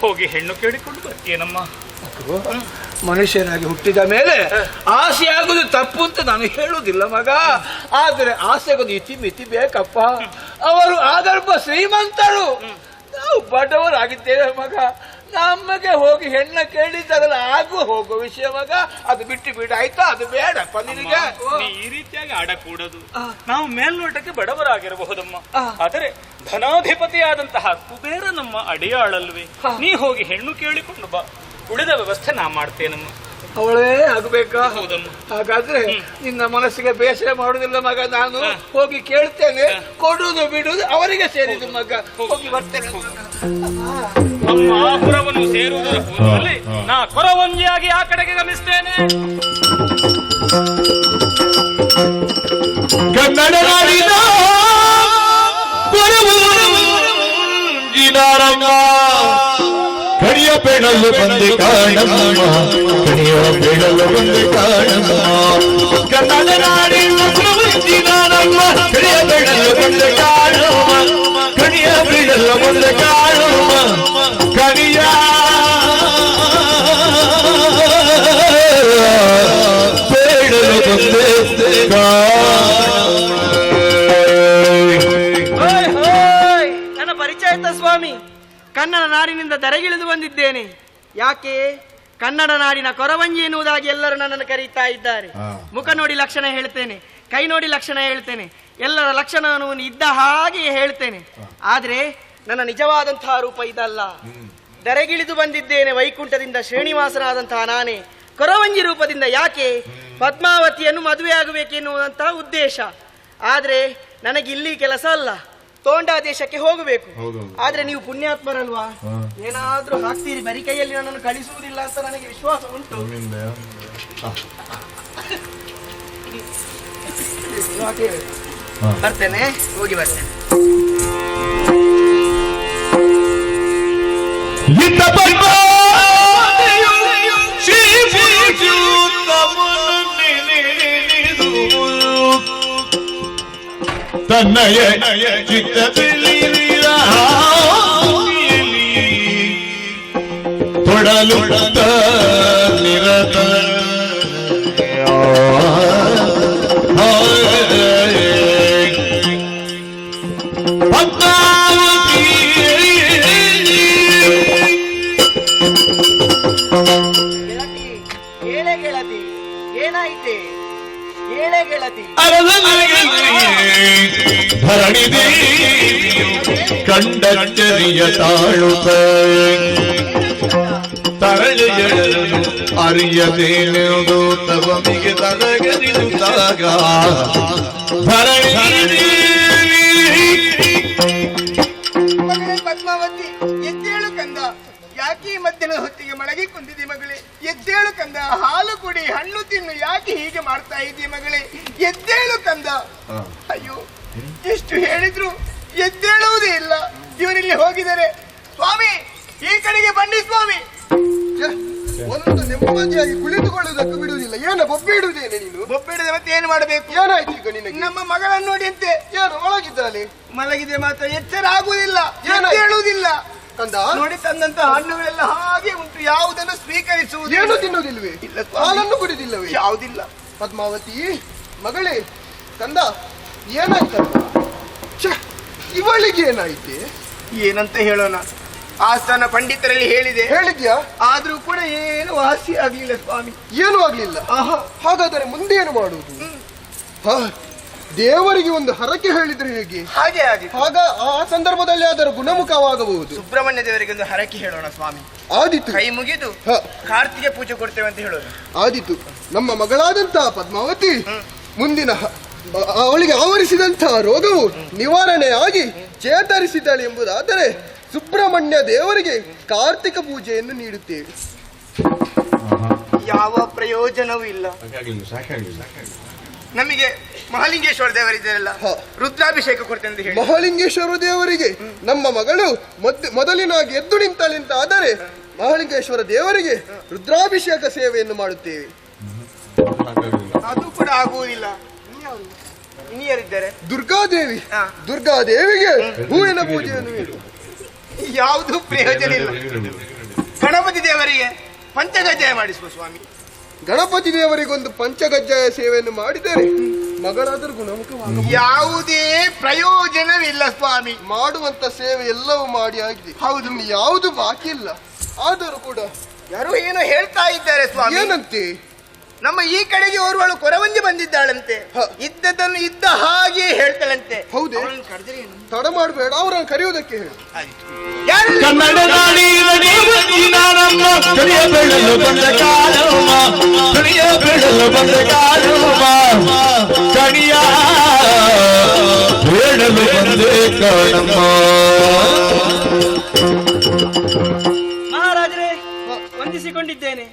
ಹೋಗಿ ಹೆಣ್ಣು ಕೇಳಿಕೊಂಡು ಬರ್ತೀಯನಮ್ಮ. ಮನುಷ್ಯನಾಗಿ ಹುಟ್ಟಿದ ಮೇಲೆ ಆಸೆ ಆಗುದು ತಪ್ಪು ಅಂತ ನಾನು ಹೇಳುವುದಿಲ್ಲ ಮಗ. ಆದ್ರೆ ಆಸೆಗೊಂದು ಇತಿ ಮಿತಿ ಬೇಕಪ್ಪ. ಅವರು ಆದರ್ಭ ಶ್ರೀಮಂತರು, ನಾವು ಬಡವರಾಗಿದ್ದೇವೆ ಮಗ. ನಮಗೆ ಹೋಗಿ ಹೆಣ್ಣ ಕೇಳಿದ್ದಾರಲ್ಲ, ಆಗು ಹೋಗೋ ವಿಷಯ ಮಗ. ಅದು ಬಿಟ್ಟು ಬಿಡ ಆಯ್ತಾ? ಅದು ಬೇಡಪ್ಪ ನಿನಗೆ. ನೀ ಈ ರೀತಿಯಾಗಿ ಆಡಕೂಡದು. ನಾವು ಮೇಲ್ನೋಟಕ್ಕೆ ಬಡವರಾಗಿರಬಹುದಮ್ಮ, ಆದರೆ ಧನಾಧಿಪತಿಯಾದಂತಹ ಕುಬೇರ ನಮ್ಮ ಅಡಿಯಾಳಲ್ವೇ. ನೀ ಹೋಗಿ ಹೆಣ್ಣು ಕೇಳಿಕೊಂಡು ಬಾ, ಉಳಿದ ವ್ಯವಸ್ಥೆ ನಾ ಮಾಡ್ತೇನಮ್ಮ. ಅವಳೇ ಆಗಬೇಕಾ? ಹೌದಮ್ಮ. ಹಾಗಾದ್ರೆ ನಿನ್ನ ಮನಸ್ಸಿಗೆ ಬೇಸರ ಮಾಡುದಿಲ್ಲ ಮಗ. ನಾನು ಹೋಗಿ ಕೇಳ್ತೇನೆ, ಕೊಡುವುದು ಬಿಡುವುದು ಅವರಿಗೆ ಸೇರಿದು ಮಗ. ಹೋಗಿ ಬರ್ತೇನೆ. ಅಮ್ಮ, ಪುರವನ್ನು ಸೇರುವುದರ ಪೂರ್ವದಲ್ಲಿ ನಾ ಕೊರವಂಜಿಯಾಗಿ ಆ ಕಡೆಗೆ ಗಮಿಸ್ತೇನೆ. ಕನ್ನಡ ನಾಡಿನ ಕಡಿಯ ಬೆಳಲು ಬಂದೆ ಕಾಣಮ್ಮ, ಕಡಿಯ ಬೆಳಲು ಬಂದೆ ಕಾಣಮ್ಮ. ಕನ್ನಡ ನಾಡಿನ ಪ್ರವಂಚಿನಾರಮ್ಮ, ಕಡಿಯ ಬೆಳಲು ಬಂದೆ ಕಾಣಮ್ಮ, ಕಡಿಯ ಬೆಳಲು ಬಂದೆ ಕಾಣಮ್ಮ, ಕಡಿಯ ಬೆಳಲು ಬಂದೆ ನನ್ನ ಪರಿಚಯ ಸ್ವಾಮಿ. ಕನ್ನಡ ನಾಡಿನಿಂದ ದರೆಗಿಳಿದು ಬಂದಿದ್ದೇನೆ. ಯಾಕೆ? ಕನ್ನಡ ನಾಡಿನ ಕೊರವಂಜಿ ಎನ್ನುವುದಾಗಿ ಎಲ್ಲರೂ ನನ್ನನ್ನು ಕರೀತಾ ಇದ್ದಾರೆ. ಮುಖ ನೋಡಿ ಲಕ್ಷಣ ಹೇಳ್ತೇನೆ, ಕೈ ನೋಡಿ ಲಕ್ಷಣ ಹೇಳ್ತೇನೆ, ಎಲ್ಲರ ಲಕ್ಷಣವನ್ನು ಇದ್ದ ಹಾಗೆ ಹೇಳ್ತೇನೆ. ಆದ್ರೆ ನನ್ನ ನಿಜವಾದಂತಹ ರೂಪ ಇದಲ್ಲ. ದರೆಗಿಳಿದು ಬಂದಿದ್ದೇನೆ ವೈಕುಂಠದಿಂದ ಶ್ರೀನಿವಾಸನಾದಂತಹ ನಾನೇ ಕೊರವಂಜಿ ರೂಪದಿಂದ. ಯಾಕೆ? ಪದ್ಮಾವತಿಯನ್ನು ಮದುವೆ ಆಗಬೇಕೆನ್ನುವಂತಹ ಉದ್ದೇಶ. ಆದ್ರೆ ನನಗೆ ಇಲ್ಲಿ ಕೆಲಸ ಅಲ್ಲ, ತೋಂಡ ದೇಶಕ್ಕೆ ಹೋಗಬೇಕು. ಹೌದೌದು. ಆದ್ರೆ ನೀವು ಪುಣ್ಯಾತ್ಮರಲ್ವಾ, ಏನಾದ್ರೂ ಹಾಕ್ತೀರಿ, ಬರಿ ಕೈಯಲ್ಲಿ ನನ್ನನ್ನು ಕಳಿಸುವುದಿಲ್ಲ ಅಂತ ನನಗೆ ವಿಶ್ವಾಸ ಉಂಟು. ಬರ್ತೇನೆ, ಹೋಗಿ ಬರ್ತೇನೆ. ತನ್ನಯ ಚಿತ್ತ ತೊಡಲು ನಿರತ ಗೆಳತಿ, ಏನಾಯ್ತೆ? ಏಳೆ ಗೆಳತಿ. ಧರಣಿ ದೇವಿಯು ಕಂಡರಿಯ ತಾಳುತ್ತ ತರಳೆಯಳನು ಅರಿಯದೇನೆಂದು ತವಮಿಗೆ ತರಗರಿಸುತ್ತಾಗ ಧರಣಿ ಮಗಳೇ ಪದ್ಮಾವತಿ, ಎದ್ದೇಳು ಕಂದ. ಯಾಕೆ ಈ ಮಧ್ಯಾಹ್ನ ಹೊತ್ತಿಗೆ ಮಳಗಿ ಕುಂದಿದೆ ಮಗಳೇ? ಎದ್ದೇಳು ಕಂದ, ಹಾಲು ಕುಡಿ, ಹಣ್ಣು ತಿನ್ನು. ಯಾಕೆ ಹೀಗೆ ಮಾಡ್ತಾ ಇದ್ದೀಯ ಮಗಳೇ? ಎದ್ದೇಳು ಕಂದ. ಅಯ್ಯೋ, ಎಷ್ಟು ಹೇಳಿದ್ರು ಎದ್ದೇಳುವುದೇ ಇಲ್ಲ. ಇವನಿಲ್ಲಿ ಹೋಗಿದ್ದಾರೆ. ಸ್ವಾಮಿ, ಈ ಕಡೆಗೆ ಬನ್ನಿ ಸ್ವಾಮಿ. ಒಂದು ನೆಮ್ಮದಿಯಾಗಿ ಕುಳಿತುಕೊಳ್ಳುವುದಕ್ಕೂ ಬಿಡುವುದಿಲ್ಲ. ಏನು ಬೊಬ್ಬೆ ಇಡುವುದೇನೆ ನೀನು? ಬೊಬ್ಬೆ ಹಿಡಿದ ಮತ್ತೆ ಏನು ಮಾಡಬೇಕು? ಏನಾಯ್ತು ಈಗ ನಿನಗೆ? ನಮ್ಮ ಮಗಳನ್ನು ನೋಡಿ ಅಂತೆ. ಏನು ಒಳಗಿದ್ದಾಳೆ? ಮಲಗಿದೆ ಮಾತ್ರ, ಎಚ್ಚರ ಆಗುವುದಿಲ್ಲ, ಎದ್ದೇಳುವುದಿಲ್ಲ. ಕಂದ ನೋಡಿ, ತಂದಂತ ಹಣ್ಣುಗಳೆಲ್ಲ ಹಾಗೆ ಉಂಟು, ಯಾವುದನ್ನು ಸ್ವೀಕರಿಸುವುದು. ಏನು ತಿನ್ನುವುದಿಲ್ವೇ? ಇಲ್ಲ, ಹಾಲನ್ನು ಕುಡಿದಿಲ್ಲವೇ? ಯಾವುದಿಲ್ಲ. ಪದ್ಮಾವತಿ ಮಗಳೇ, ಕಂದ ಏನಾಯ್ತಲ್ಲ? ಇವಳಿಗೆ ಏನಾಯ್ತೆ? ಏನಂತ ಹೇಳೋಣ, ಆಸ್ಥಾನ ಪಂಡಿತರಲ್ಲಿ ಹೇಳಿದ್ಯಾ? ಆದ್ರೂ ಕೂಡ ಏನು ವಾಸಿ ಆಗ್ಲಿಲ್ಲ ಸ್ವಾಮಿ. ಏನೂ ಆಗ್ಲಿಲ್ಲ. ಹಾಗಾದರೆ ಮುಂದೆ ಏನು ಮಾಡುವುದು? ದೇವರಿಗೆ ಒಂದು ಹರಕೆ ಹೇಳಿದ್ರೆ ಹೇಗೆ? ಹಾಗೆ ಆಗಿದೆ. ಆಗ ಆ ಸಂದರ್ಭದಲ್ಲಿ ಅದರ ಗುಣಮುಖವಾಗಬಹುದು. ಸುಬ್ರಹ್ಮಣ್ಯ ದೇವರಿಗೆ ಒಂದು ಹರಕೆ ಹೇಳೋಣ ಸ್ವಾಮಿ. ಆದಿತ್ತು. ಕೈ ಮುಗಿದು ಕಾರ್ತಿಗೆ ಪೂಜೆ ಕೊಡ್ತೇವೆ ಅಂತ ಹೇಳೋಣ. ಆದಿತ್ತು. ನಮ್ಮ ಮಗಳಾದಂತಹ ಪದ್ಮಾವತಿ ಮುಂದಿನ ಅವಳಿಗೆ ಆವರಿಸಿದಂತಹ ರೋಗವು ನಿವಾರಣೆ ಆಗಿ ಚೇತರಿಸಿದ್ದಾಳೆ ಎಂಬುದಾದರೆ ಸುಬ್ರಹ್ಮಣ್ಯ ದೇವರಿಗೆ ಕಾರ್ತಿಕ ಪೂಜೆಯನ್ನು ನೀಡುತ್ತೇವೆ. ಯಾವ ಪ್ರಯೋಜನವೂ ಇಲ್ಲ. ನಮಗೆ ಮಹಾಲಿಂಗೇಶ್ವರ ದೇವರಿದ್ದಾರಲ್ಲ, ರುದ್ರಾಭಿಷೇಕ ಕೊಡ್ತೇನೆ ಅಂತ ಹೇಳಿ. ಮಹಾಲಿಂಗೇಶ್ವರ ದೇವರಿಗೆ ನಮ್ಮ ಮಗಳು ಮೊದಲಿನಾಗಿ ಎದ್ದು ನಿಂತಳೆ ಅಂತ ಆದರೆ ಮಹಾಲಿಂಗೇಶ್ವರ ದೇವರಿಗೆ ರುದ್ರಾಭಿಷೇಕ ಸೇವೆಯನ್ನು ಮಾಡುತ್ತೇವೆ. ಅದು ಕೂಡ ಆಗುವುದಿಲ್ಲ. ಇನ್ನಿಯರಿದ್ದಾರೆ? ದುರ್ಗಾದೇವಿ. ದುರ್ಗಾದೇವಿಗೆ ಹೂವಿನ ಪೂಜೆಯನ್ನು ನೀಡು. ಯಾವುದು ಪ್ರಯೋಜನ ಇಲ್ಲ. ಗಣಪತಿ ದೇವರಿಗೆ ಪಂಚಗಜ್ಜಾಯ ಮಾಡಿಸುವ ಸ್ವಾಮಿ. ಗಣಪತಿ ದೇವರಿಗೊಂದು ಪಂಚಗಜ್ಜಾಯ ಸೇವೆಯನ್ನು ಮಾಡಿದರೆ ಮಗಳಾದರೂ ಗುಣಮುಖವಾಗಿ ಯಾವುದೇ ಪ್ರಯೋಜನವಿಲ್ಲ ಸ್ವಾಮಿ. ಮಾಡುವಂತ ಸೇವೆ ಎಲ್ಲವೂ ಮಾಡಿ ಆಗಿದೆ. ಹೌದು, ಯಾವುದು ಬಾಕಿ ಇಲ್ಲ. ಆದರೂ ಕೂಡ ಯಾರೋ ಏನೋ ಹೇಳ್ತಾ ಇದ್ದಾರೆ ಸ್ವಾಮಿ. ಏನಂತೆ? ನಮ್ಮ ಈ ಕಡೆಗೆ ಓರ್ವಳು ಕೊರವಂಜಿ ಬಂದಿದ್ದಾಳಂತೆ. ಇದ್ದದನ್ನು ಇದ್ದ ಹಾಗೆ ಹೇಳ್ತಾಳಂತೆ. ಹೌದೇ? ತಡ ಮಾಡಬೇಡ, ಅವರನ್ನು ಕರೆಯುವುದಕ್ಕೆ ಹೇಳಿ. ಕನ್ನಡ ಕಳಿಯ ಬೆಳಲು ಬಂದ ಕಾಲಮ್ಮ, ಕಳಿಯ ಬೆಳಲು ಬಂದ ಕಾಲಮ್ಮ, ಕಣಿಯ ಬೇಡಲು ಬಂದೆ ಕಾಣಮ್ಮ. ಮಹಾರಾಜರೇ, ವಂದಿಸಿಕೊಂಡಿದ್ದೇನೆ.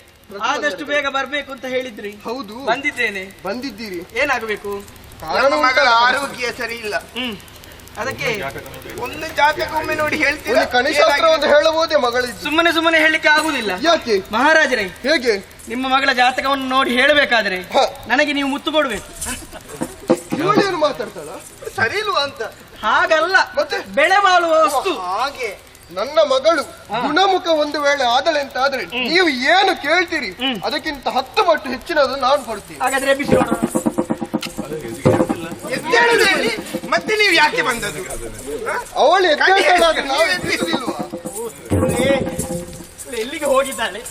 ಆದಷ್ಟು ಬೇಗ ಬರ್ಬೇಕು ಅಂತ ಹೇಳಿದ್ರಿ. ಹೌದು, ಬಂದಿದ್ದೇನೆ. ಬಂದಿದ್ದೀರಿ. ಏನಾಗಬೇಕು? ನಮ್ಮ ಮಗಳ ಆರೋಗ್ಯ ಸರಿ ಇಲ್ಲ. ಅದಕ್ಕೆ ಒಂದು ಜಾತಕವೊಮ್ಮೆ ನೋಡಿ ಹೇಳ್ತೀರಾ? ಕಣಿಶಾಸ್ತ್ರವನ್ನು ಹೇಳಬಹುದೇ ಮಗಳಿಗೆ? ಸುಮ್ಮನೆ ಹೇಳಲಿಕ್ಕೆ ಆಗುದಿಲ್ಲ. ಯಾಕೆ ಮಹಾರಾಜರೇ? ಹೇಗೆ? ನಿಮ್ಮ ಮಗಳ ಜಾತಕವನ್ನು ನೋಡಿ ಹೇಳಬೇಕಾದ್ರೆ ನನಗೆ ನೀವು ಮುತ್ತು ಕೊಡ್ಬೇಕು. ಇವಳೇನು ಮಾತಾಡ್ತಾಳ? ಸರಿ ಇಲ್ವಾ ಅಂತ? ಹಾಗಲ್ಲ, ಮತ್ತೆ ಬೆಳೆ ಬಾಳುವ ವಸ್ತು ಹಾಗೆ. ನನ್ನ ಮಗಳು ಗುಣಮುಖ ಒಂದು ವೇಳೆ ಆದಳೆ ಅಂತ ಆದ್ರೆ ನೀವು ಏನು ಕೇಳ್ತೀರಿ ಅದಕ್ಕಿಂತ 10 ಪಟ್ಟು ಹೆಚ್ಚಿನದು ನಾನು ಕೊಡ್ತೀನಿ. ಹಾಗಾದ್ರೆ ಎಬ್ಬಿಸೋಣ. ಮತ್ತೆ ನೀವು ಯಾಕೆ ಬಂದದ್ದು? ಅವಳು ಎದ್ದೇಳ್ತಾಳಾದ್ರೆ ನಾವು ಎಬ್ಬಿಸುವುದಿಲ್ವಾ? ಎಲ್ಲಿಗೆ ಹೋಗಿದ್ದಾಳೆ?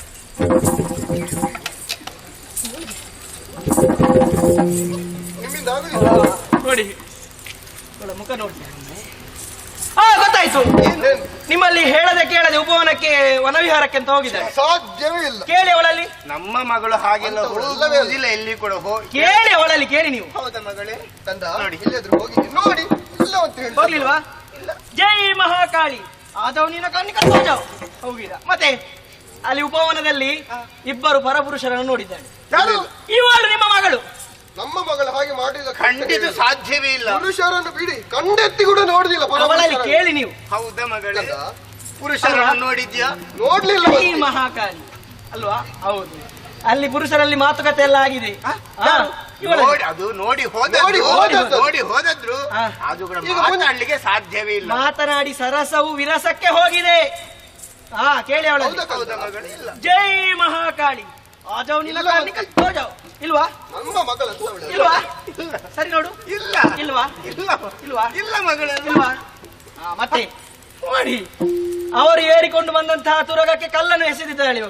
ನಿಮ್ಮಿಂದ ಆಗುದಿಲ್ಲ ನೋಡಿ, ಮುಖ ನೋಡಿ. ಗೊತ್ತಾಯ್ತು. ನಿಮ್ಮಲ್ಲಿ ಹೇಳದೆ ಕೇಳದೆ ಉಪವನಕ್ಕೆ ವನವಿಹಾರಕ್ಕೆ ಅಂತ ಹೋಗಿದ್ದಾರೆ. ಸಾಧ್ಯವೇ ಇಲ್ಲ. ಕೇಳಿ ಅವಳಲ್ಲಿ. ನಮ್ಮ ಮಗಳು ಹಾಗೆಲ್ಲ ಹೋಗುವುದಿಲ್ಲ, ಎಲ್ಲಿ ಕೂಡ ಕೇಳಿ ಅವಳಲ್ಲಿ. ಕೇಳಿ ನೀವು. ಹೌದಾ ಮಗಳೇ? ತಂದ ನೋಡಿ, ಇಲ್ಲದ್ರು ಹೋಗಿ ನೋಡಿ ಇಲ್ಲ ಅಂತ ಹೇಳಿ. ಹೋಗ್ಲಿಲ್ವಾ? ಜೈ ಮಹಾಕಾಳಿ ಆದವನಿನ ಕಣ್ಣಿಗೆ ಹೋಗಿದ. ಮತ್ತೆ ಅಲ್ಲಿ ಉಪವನದಲ್ಲಿ ಇಬ್ಬರು ಪರಪುರುಷರನ್ನು ನೋಡಿದ್ದಾನೆ. ಯಾರು? ಇವಳು ನಿಮ್ಮ ಮಗಳು. ನಮ್ಮ ಮಗಳು ಹಾಗೆ ಮಾಡಿದ ಖಂಡಿತ ಸಾಧ್ಯವೇ ಇಲ್ಲ. ಪುರುಷರನ್ನು ಬಿಡಿ, ಕಣ್ಣೆತ್ತಿ ಕೂಡ ನೋಡುದಿಲ್ಲ. ಅವಳಲ್ಲಿ ಕೇಳಿ ನೀವು. ಹೌದಾ ಮಗಳೇ? ಪುರುಷರನ್ನು ನೋಡಿದ್ಯಾ? ನೋಡ್ಲಿಲ್ಲ. ಈ ಮಹಾಕಾಳಿ ಅಲ್ವಾ? ಹೌದು. ಅಲ್ಲಿ ಪುರುಷರಲ್ಲಿ ಮಾತುಕತೆ ಎಲ್ಲ ಆಗಿದೆ. ಅದು ನೋಡಿ ಹೋದದ್ರು ಅದು ಕೂಡ ಮಾತನಾಡ್ಲಿಕ್ಕೆ ಸಾಧ್ಯವೇ ಇಲ್ಲ. ಮಾತನಾಡಿ ಸರಸವು ವಿರಸಕ್ಕೆ ಹೋಗಿದೆ. ಕೇಳಿ ಅವಳಲ್ಲಿ. ಜೈ ಮಹಾಕಾಳಿ ಆದವನಿನ ಇಲ್ವಾ? ನಮ್ಮ ಮಗಳ ಇಲ್ವಾ? ಸರಿ ನೋಡು. ಇಲ್ಲ. ಇಲ್ವಾ? ಇಲ್ವಾ? ಇಲ್ಲ ಮಗಳ. ಇಲ್ವಾ? ಮತ್ತೆ ನೋಡಿ, ಅವರು ಏರಿಕೊಂಡು ಬಂದಂತಹ ತುರಗಕ್ಕೆ ಕಲ್ಲನ್ನು ಎಸೆದಿದ್ದಾಳೆ.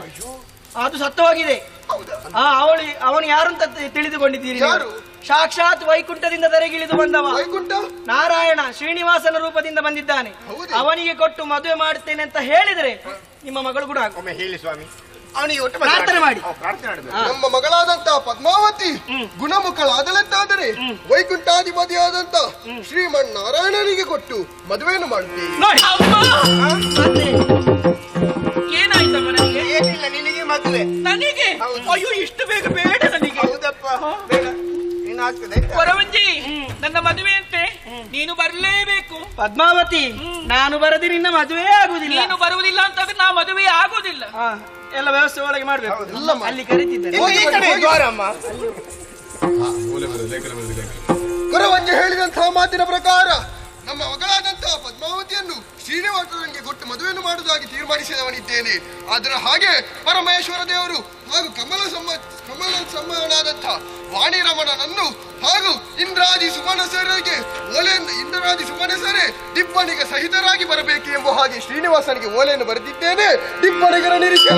ಅದು ಸತ್ತು ಹೋಗಿದೆ. ಅವನು ಯಾರು ಅಂತ ತಿಳಿದುಕೊಂಡಿದ್ದೀರಿ? ಸಾಕ್ಷಾತ್ ವೈಕುಂಠದಿಂದ ದರೆಗಿಳಿದು ಬಂದವ. ನಾರಾಯಣ ಶ್ರೀನಿವಾಸನ ರೂಪದಿಂದ ಬಂದಿದ್ದಾನೆ. ಅವನಿಗೆ ಕೊಟ್ಟು ಮದುವೆ ಮಾಡುತ್ತೇನೆ ಅಂತ ಹೇಳಿದ್ರೆ ನಿಮ್ಮ ಮಗಳು ಕೂಡ ಹೇಳಿ ಸ್ವಾಮಿ. ಅವನಿಗೆ ಪ್ರಾರ್ಥನೆ ಮಾಡಿ. ನಮ್ಮ ಮಗಳಾದಂತಹ ಪದ್ಮಾವತಿ ಗುಣಮುಖಳಾದಲೆಂತಾದರೆ ವೈಕುಂಠಾಧಿಪತಿಯಾದಂತ ಶ್ರೀಮನ್ ನಾರಾಯಣನಿಗೆ ಕೊಟ್ಟು ಮದುವೆಯನ್ನು ಮಾಡುತ್ತೇವೆ. ಏನಾಯ್ತಮ್ಮ ನನಗೆ? ಏನಿಲ್ಲ, ನಿನಗೆ ಮದುವೆ. ನನಗೆ? ಅಯ್ಯೋ, ಇಷ್ಟು ಬೇಗ ಬೇಡ ನನಗೆ. ಹೌದಪ್ಪ, ಬೇಡ. ವರವಂಜಿ, ನನ್ನ ಮದುವೆ ಅಂತೆ, ನೀನು ಬರಲೇಬೇಕು. ಪದ್ಮಾವತಿ, ನಾನು ಬರದಿ ನಿನ್ನ ಮದುವೆ ಆಗುದಿಲ್ಲ. ನೀನು ಬರುವುದಿಲ್ಲ ಅಂತಂದ್ರೆ ನಾ ಮದುವೆ ಆಗುದಿಲ್ಲ. ಎಲ್ಲ ವ್ಯವಸ್ಥೆ ಒಳಗೆ ಮಾಡ್ಬೇಕು. ಅಲ್ಲಿ ಕರೀತಿದ್ದೇನೆ. ವರವಂಜಿ ಹೇಳಿದಂತಹ ಮಾತಿನ ಪ್ರಕಾರ ನಮ್ಮ ಮಗಳಾದಂತಹ ಪದ್ಮಾವತಿಯನ್ನು ಶ್ರೀನಿವಾಸನಿಗೆ ಕೊಟ್ಟು ಮದುವೆಯನ್ನು ಮಾಡುವುದಾಗಿ ತೀರ್ಮಾನಿಸಿದವನಿದ್ದೇನೆ. ಅದರ ಹಾಗೆ ಪರಮೇಶ್ವರ ದೇವರು ಹಾಗೂ ಕಮಲ ಸಮ್ಮನಾದಂತಹ ವಾಣಿರಮಣನನ್ನು ಹಾಗೂ ಇಂದ್ರಾದಿ ಸುಮನಸರಿಗೆ ಇಂದ್ರಾದಿ ಸುಮನಸರೇ ಟಿಪ್ಪಣಿಗೆ ಸಹಿತರಾಗಿ ಬರಬೇಕು ಎಂಬ ಹಾಗೆ ಶ್ರೀನಿವಾಸನಿಗೆ ಓಲೆಯನ್ನು ಬರೆದಿದ್ದೇನೆ. ಟಿಪ್ಪಣಿಗರ ನಿರೀಕ್ಷೆ.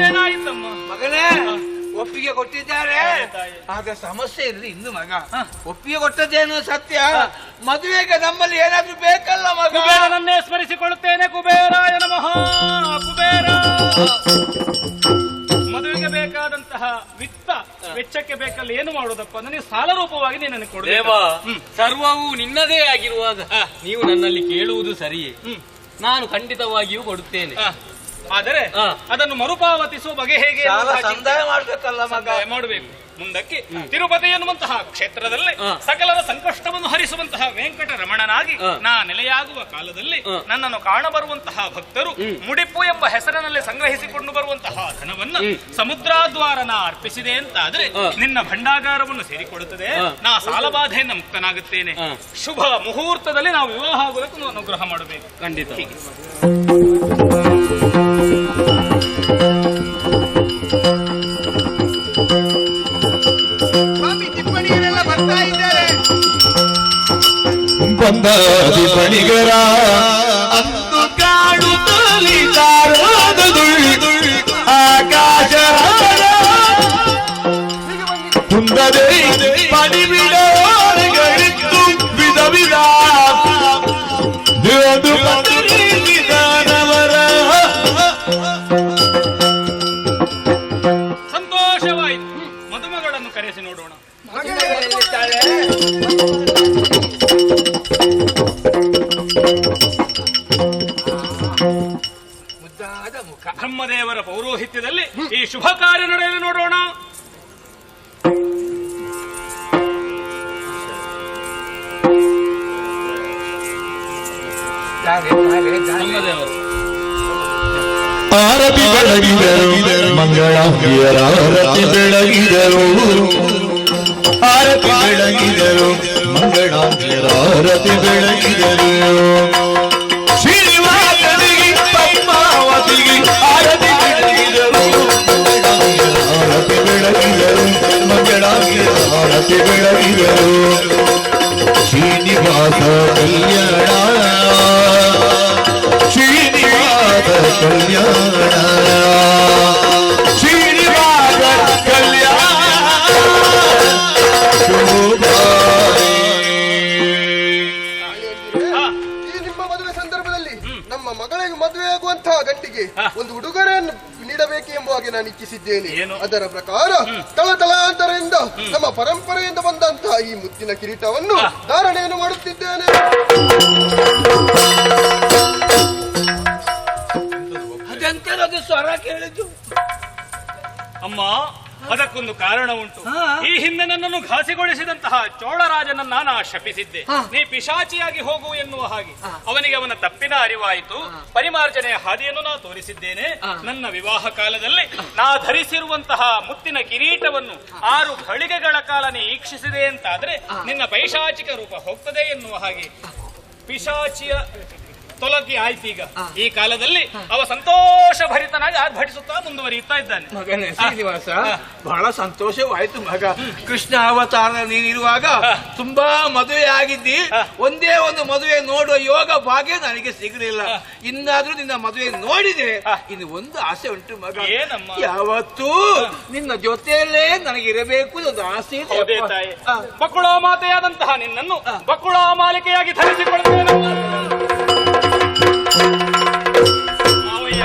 ಏನಾಯ್ತಮ್ಮ ಮಗನೇ? ಒಪ್ಪಿಗೆ ಕೊಟ್ಟಿದ್ದಾರೆ. ಆಗ ಸಮಸ್ಯೆ ಇರ್ಲಿ ಇನ್ನು ಮಗ. ಒಪ್ಪಿಗೆ ಕೊಟ್ಟದ್ದೇನು ಸತ್ಯ. ಮದುವೆಗೆ ನಮ್ಮಲ್ಲಿ ಏನಾದ್ರೂ ಬೇಕಲ್ಲ ಮಗ. ಕುಬೇರನನ್ನೇ ಸ್ಮರಿಸಿಕೊಳ್ಳುತ್ತೇನೆ. ಕುಬೇರಾಯ ನಮಃ. ಕುಬೇರ ಮದುವೆಗೆ ಬೇಕಾದಂತಹ ವಿತ್ತ ವೆಚ್ಚಕ್ಕೆ ಬೇಕಲ್ಲ ಏನು ಮಾಡುವುದಪ್ಪ? ನನಗೆ ಸಾಲ ರೂಪವಾಗಿ ನೀನು ಕೊಡು. ಸರ್ವವು ನಿನ್ನದೇ ಆಗಿರುವಾಗ ನೀವು ನನ್ನಲ್ಲಿ ಕೇಳುವುದು ಸರಿಯೇ. ನಾನು ಖಂಡಿತವಾಗಿಯೂ ಕೊಡುತ್ತೇನೆ. ಆದರೆ ಅದನ್ನು ಮರುಪಾವತಿಸುವ ಬಗೆ ಹೇಗೆ? ಸಂದಾಯ ಮಾಡ್ಬೇಕಲ್ಲ ಮಗ. ಮಾಡಬೇಕು. ಮುಂದಕ್ಕೆ ತಿರುಪತಿ ಎನ್ನುವಂತಹ ಕ್ಷೇತ್ರದಲ್ಲಿ ಸಕಲರ ಸಂಕಷ್ಟವನ್ನು ಹರಿಸುವಂತಹ ವೆಂಕಟರಮಣನಾಗಿ ನಾ ನೆಲೆಯಾಗುವ ಕಾಲದಲ್ಲಿ ನನ್ನನ್ನು ಕಾಣಬರುವಂತಹ ಭಕ್ತರು ಮುಡಿಪು ಎಂಬ ಹೆಸರಿನಲ್ಲಿ ಸಂಗ್ರಹಿಸಿಕೊಂಡು ಬರುವಂತಹ ಧನವನ್ನ ಸಮುದ್ರದ್ವಾರನ ಅರ್ಪಿಸಿದೆ ಅಂತ ಆದ್ರೆ ನಿನ್ನ ಭಂಡಾಗಾರವನ್ನು ಸೇರಿಕೊಡುತ್ತದೆ. ನಾ ಸಾಲಬಾಧೆಯಿಂದ ಮುಕ್ತನಾಗುತ್ತೇನೆ. ಶುಭ ಮುಹೂರ್ತದಲ್ಲಿ ನಾವು ವಿವಾಹ ಆಗುವುದಕ್ಕೆ ಅನುಗ್ರಹ ಮಾಡಬೇಕು. ಖಂಡಿತ. ಸ್ವಾಮಿ, ಟಿಪ್ಪಣಿಗರೆಲ್ಲ ಬರ್ತಾ ಇದ್ದಾರೆ. ಬಂದಾದಿ ಬಣಿಗರ ಅಂದು ಕಾಡುತ್ತಲಿದ್ದಾರೋ ಆಕಾಶ ಕುಂದದೆ ಪಡಿ ಬಿಡೋರಿಗಳಿತ್ತು ವಿಧ ವಿಧ ಸಂತೋಷವಾಯಿತು. ಮದುಮಗಳನ್ನು ಕರೆಸಿ ನೋಡೋಣ. ಮುದ್ದಾದ ಮುಖ. ಬ್ರಹ್ಮದೇವರ ಪೌರೋಹಿತ್ಯದಲ್ಲಿ ಈ ಶುಭ ಕಾರ್ಯ ನಡೆಯಲು ನೋಡೋಣ. ಆರತಿ ಬೆಳಗಿದರು ಮಂಗಳಾಂಗಿಯರ ಆರತಿ ಬೆಳಗಿದರು. ಆರತಿ ಬೆಳಗಿದರು ಮಂಗಳಾಂಗಿಯರ ಆರತಿ ಬೆಳಗಿದರು. ಶ್ರೀನಿವಾಸನಿಗೆ ಪದ್ಮಾವತಿಗೆ ಆರತಿ ಬೆಳಗಿದರು. ಆರತಿ ಬೆಳಗಿದರು ಮಂಗಳಾಂಗಿಯರ ಆರತಿ ಬೆಳಗಿದರು. ಶ್ರೀನಿವಾಸ ಕಲ್ಯಾಣ ಶ್ರೀನಿವಾಸ ಕಲ್ಯಾಣ ಶ್ರೀನಿವಾಸ ಕಲ್ಯಾಣ ಈ ನಿಮ್ಮ ಮದುವೆ ಸಂದರ್ಭದಲ್ಲಿ ನಮ್ಮ ಮಗಳಿಗೆ ಮದುವೆಯಾಗುವಂತಹ ಗಂಟಿಗೆ ಒಂದು ಉಡುಗೊರೆಯನ್ನು ನೀಡಬೇಕು ಎಂಬ ವಿಶೇಷವಾಗಿ ನಾನು ಇಚ್ಛಿಸಿದ್ದೇನೆ. ಅದರ ಪ್ರಕಾರ ತಳತಲಾಂತರದಿಂದ ನಮ್ಮ ಪರಂಪರೆಯಿಂದ ಬಂದಂತಹ ಈ ಮುತ್ತಿನ ಕಿರೀಟವನ್ನು ಧಾರಣೆಯನ್ನು ಮಾಡುತ್ತಿದ್ದೇನೆ. ಅದೆಂತದು ಸ್ವರ ಕೇಳಿದ್ದು? ಅಮ್ಮ, ಅದಕ್ಕೊಂದು ಕಾರಣ ಉಂಟು. ಈ ಹಿಂದೆ ನನ್ನನ್ನು ಘಾಸಿಗೊಳಿಸಿದಂತಹ ಚೋಳರಾಜನನ್ನ ನಾ ಶಪಿಸಿದ್ದೆ. ನೀ ಪಿಶಾಚಿಯಾಗಿ ಹೋಗು ಎನ್ನುವ ಹಾಗೆ. ಅವನಿಗೆ ಅವನ ತಪ್ಪಿನ ಅರಿವಾಯಿತು. ಪರಿಮಾರ್ಜನೆಯ ಹಾದಿಯನ್ನು ನಾ ತೋರಿಸಿದ್ದೇನೆ. ನನ್ನ ವಿವಾಹ ಕಾಲದಲ್ಲಿ ನಾ ಧರಿಸಿರುವಂತಹ ಮುತ್ತಿನ ಕಿರೀಟವನ್ನು 6 ಘಳಿಗೆಗಳ ಕಾಲ ನೀ ಈಕ್ಷಿಸಿದೆ ಅಂತಾದ್ರೆ ನಿನ್ನ ಪೈಶಾಚಿಕ ರೂಪ ಹೋಗ್ತದೆ ಎನ್ನುವ ಹಾಗೆ ಪಿಶಾಚಿಯ ತೊಲಗಿ ಆಯ್ತೀಗ. ಈ ಕಾಲದಲ್ಲಿ ಅವ ಸಂತೋಷ ಭರಿತನಾಗಿ ಆರ್ಭಟಿಸುತ್ತಾ ಮುಂದುವರಿಯುತ್ತಾ ಇದ್ದಾನೆ. ಮಗನೇ ಶ್ರೀನಿವಾಸ, ಬಹಳ ಸಂತೋಷವಾಯ್ತು ಮಗ. ಕೃಷ್ಣ ಅವತಾರ ನೀನಿರುವಾಗ ತುಂಬಾ ಮದುವೆ ಆಗಿದ್ದಿ. ಒಂದೇ ಒಂದು ಮದುವೆ ನೋಡುವ ಯೋಗ ಭಾಗ್ಯ ನನಗೆ ಸಿಗಲಿಲ್ಲ. ಇನ್ನಾದ್ರೂ ನಿನ್ನ ಮದುವೆ ನೋಡಿದೆ. ಇನ್ನು ಒಂದು ಆಸೆ ಉಂಟು ಮಗ. ಏನಮ್ಮ? ಯಾವತ್ತೂ ನಿನ್ನ ಜೊತೆಯಲ್ಲೇ ನನಗಿರಬೇಕು ಒಂದು ಆಸೆ ಇದೆ. ಬಕುಳ ಮಾತೆಯಾದಂತಹ ನಿನ್ನನ್ನು ಬಕುಳ ಮಾಲಿಕೆಯಾಗಿ ಧರಿಸಿಕೊಳ್ಳುತ್ತೇನೆ. ಮಾವಯ್ಯ,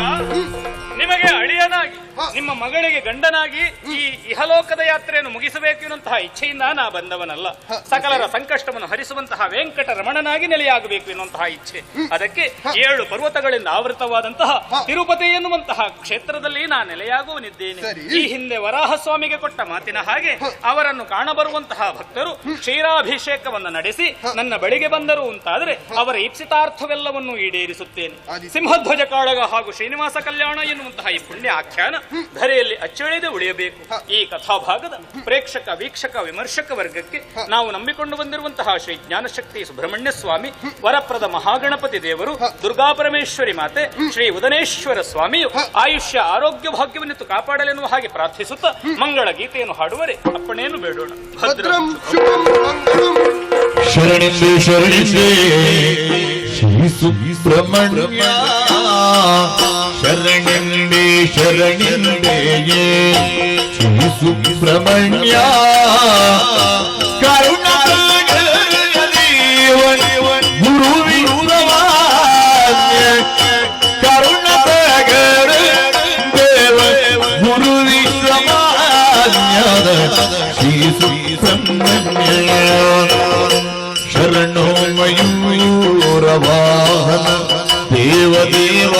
ನಿಮಗೆ ಅಳಿಯನಾಗಿ ನಿಮ್ಮ ಮಗಳಿಗೆ ಗಂಡನಾಗಿ ಈ ಇಹಲೋಕದ ಯಾತ್ರೆಯನ್ನು ಮುಗಿಸಬೇಕು ಎನ್ನುವಂತಹ ಇಚ್ಛೆಯಿಂದ ನಾ ಬಂದವನಲ್ಲ. ಸಕಲರ ಸಂಕಷ್ಟವನ್ನು ಹರಿಸುವಂತಹ ವೆಂಕಟರಮಣನಾಗಿ ನೆಲೆಯಾಗಬೇಕು ಎನ್ನುವಂತಹ ಇಚ್ಛೆ. ಅದಕ್ಕೆ 7 ಪರ್ವತಗಳಿಂದ ಆವೃತವಾದಂತಹ ತಿರುಪತಿ ಎನ್ನುವಂತಹ ಕ್ಷೇತ್ರದಲ್ಲಿ ನಾ ನೆಲೆಯಾಗುವನಿದ್ದೇನೆ. ಈ ಹಿಂದೆ ವರಾಹ ಸ್ವಾಮಿಗೆ ಕೊಟ್ಟ ಮಾತಿನ ಹಾಗೆ ಅವರನ್ನು ಕಾಣಬರುವಂತಹ ಭಕ್ತರು ಕ್ಷೀರಾಭಿಷೇಕವನ್ನು ನಡೆಸಿ ನನ್ನ ಬಳಿಗೆ ಬಂದರು ಅಂತಾದರೆ ಅವರ ಇಪ್ಸಿತಾರ್ಥವೆಲ್ಲವನ್ನು ಈಡೇರಿಸುತ್ತೇನೆ. ಸಿಂಹಧ್ವಜ ಕಾಳಗ ಹಾಗೂ ಶ್ರೀನಿವಾಸ ಕಲ್ಯಾಣ ಎನ್ನುವಂತಹ ಈ ಪುಣ್ಯ ಆಖ್ಯಾನ ಧರೆಯಲ್ಲಿ ಅಚ್ಚಳಿದೆ ಉಳಿಯಬೇಕು. ಈ ಕಥಾಭಾಗದ ಪ್ರೇಕ್ಷಕ, ವೀಕ್ಷಕ, ವಿಮರ್ಶಕ ವರ್ಗಕ್ಕೆ ನಾವು ನಂಬಿಕೊಂಡು ಬಂದಿರುವಂತಹ ಶ್ರೀ ಜ್ಞಾನಶಕ್ತಿ ಸುಬ್ರಹ್ಮಣ್ಯ ಸ್ವಾಮಿ, ವರಪ್ರದ ಮಹಾಗಣಪತಿ ದೇವರು, ದುರ್ಗಾಪರಮೇಶ್ವರಿ ಮಾತೆ, ಶ್ರೀ ಉದನೇಶ್ವರ ಸ್ವಾಮಿಯು ಆಯುಷ್ಯ ಆರೋಗ್ಯ ಭಾಗ್ಯವನ್ನಿತ್ತು ಕಾಪಾಡಲೆನ್ನುವ ಹಾಗೆ ಪ್ರಾರ್ಥಿಸುತ್ತಾ ಮಂಗಳ ಗೀತೆಯನ್ನು ಹಾಡುವರೆ ಅಪ್ಪಣೆಯನ್ನು ಬೇಡೋಣ. ಭದ್ರಂ ಶರಣಿಂದೆ ಶರಣಿಂದೆ ಶ್ರೀ ಸುಬ್ರಹ್ಮಣ್ಯ, ಶರಣಿಂದೆ ಶರಣಿಂದೆ ಶ್ರೀ ಸುಬ್ರಹ್ಮಣ್ಯ, ಗುರುವಿರವಾನ್ಯ, ಕರುಣಾಸಾಗರ ದೇವ ಗುರುವಿರವಾನ್ಯದ ಶ್ರೀ ಸುಬ್ರಹ್ಮಣ್ಯ, ಶರಣೋ ಮಯೂರವಾಹನ ದೇವದೇವ,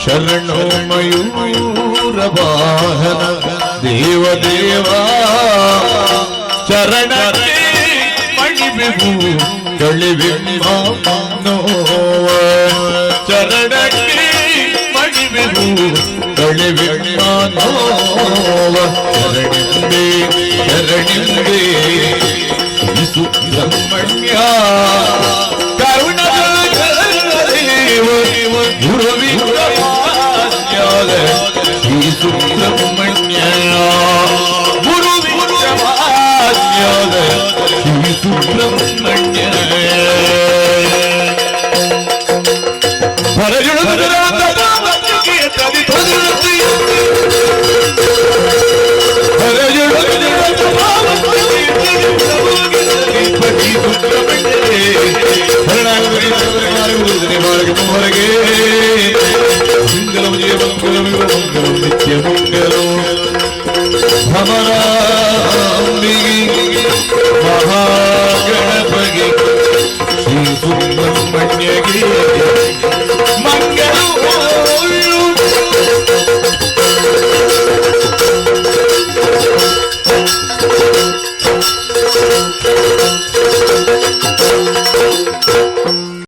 ಶರಣೋ ಮಯೂರವಾಹನ ದೇವದೇವ, ಚರಣಕ್ಕೆ ಮಣಿಬೆವು ಕಳಿವೆನ್ನೋವ, ಚರಣಕ್ಕೆ ಮಣಿಬೆವು ಕಳಿವೆನ್ನೋವ, ಶರಣಿಂದೆ ಶರಣಿಂದೆ ಸುಬ್ರಹ್ಮಣ್ಯ, ಕರುಣಾದೇವ ಗುರುವಿರವಾನ್ಯದ ಶ್ರೀ ಸುಬ್ರಹ್ಮಣ್ಯ, ಗುರುವಿರವಾನ್ಯದ ಶ್ರೀ ಸುಬ್ರಹ್ಮಣ್ಯ. ಹೊರಗೆ ಮಂಗಲಂ ಜೀವ ಮಂಗಲಂ ನಿತ್ಯ ಮಂಗಲೋ ಭಮರ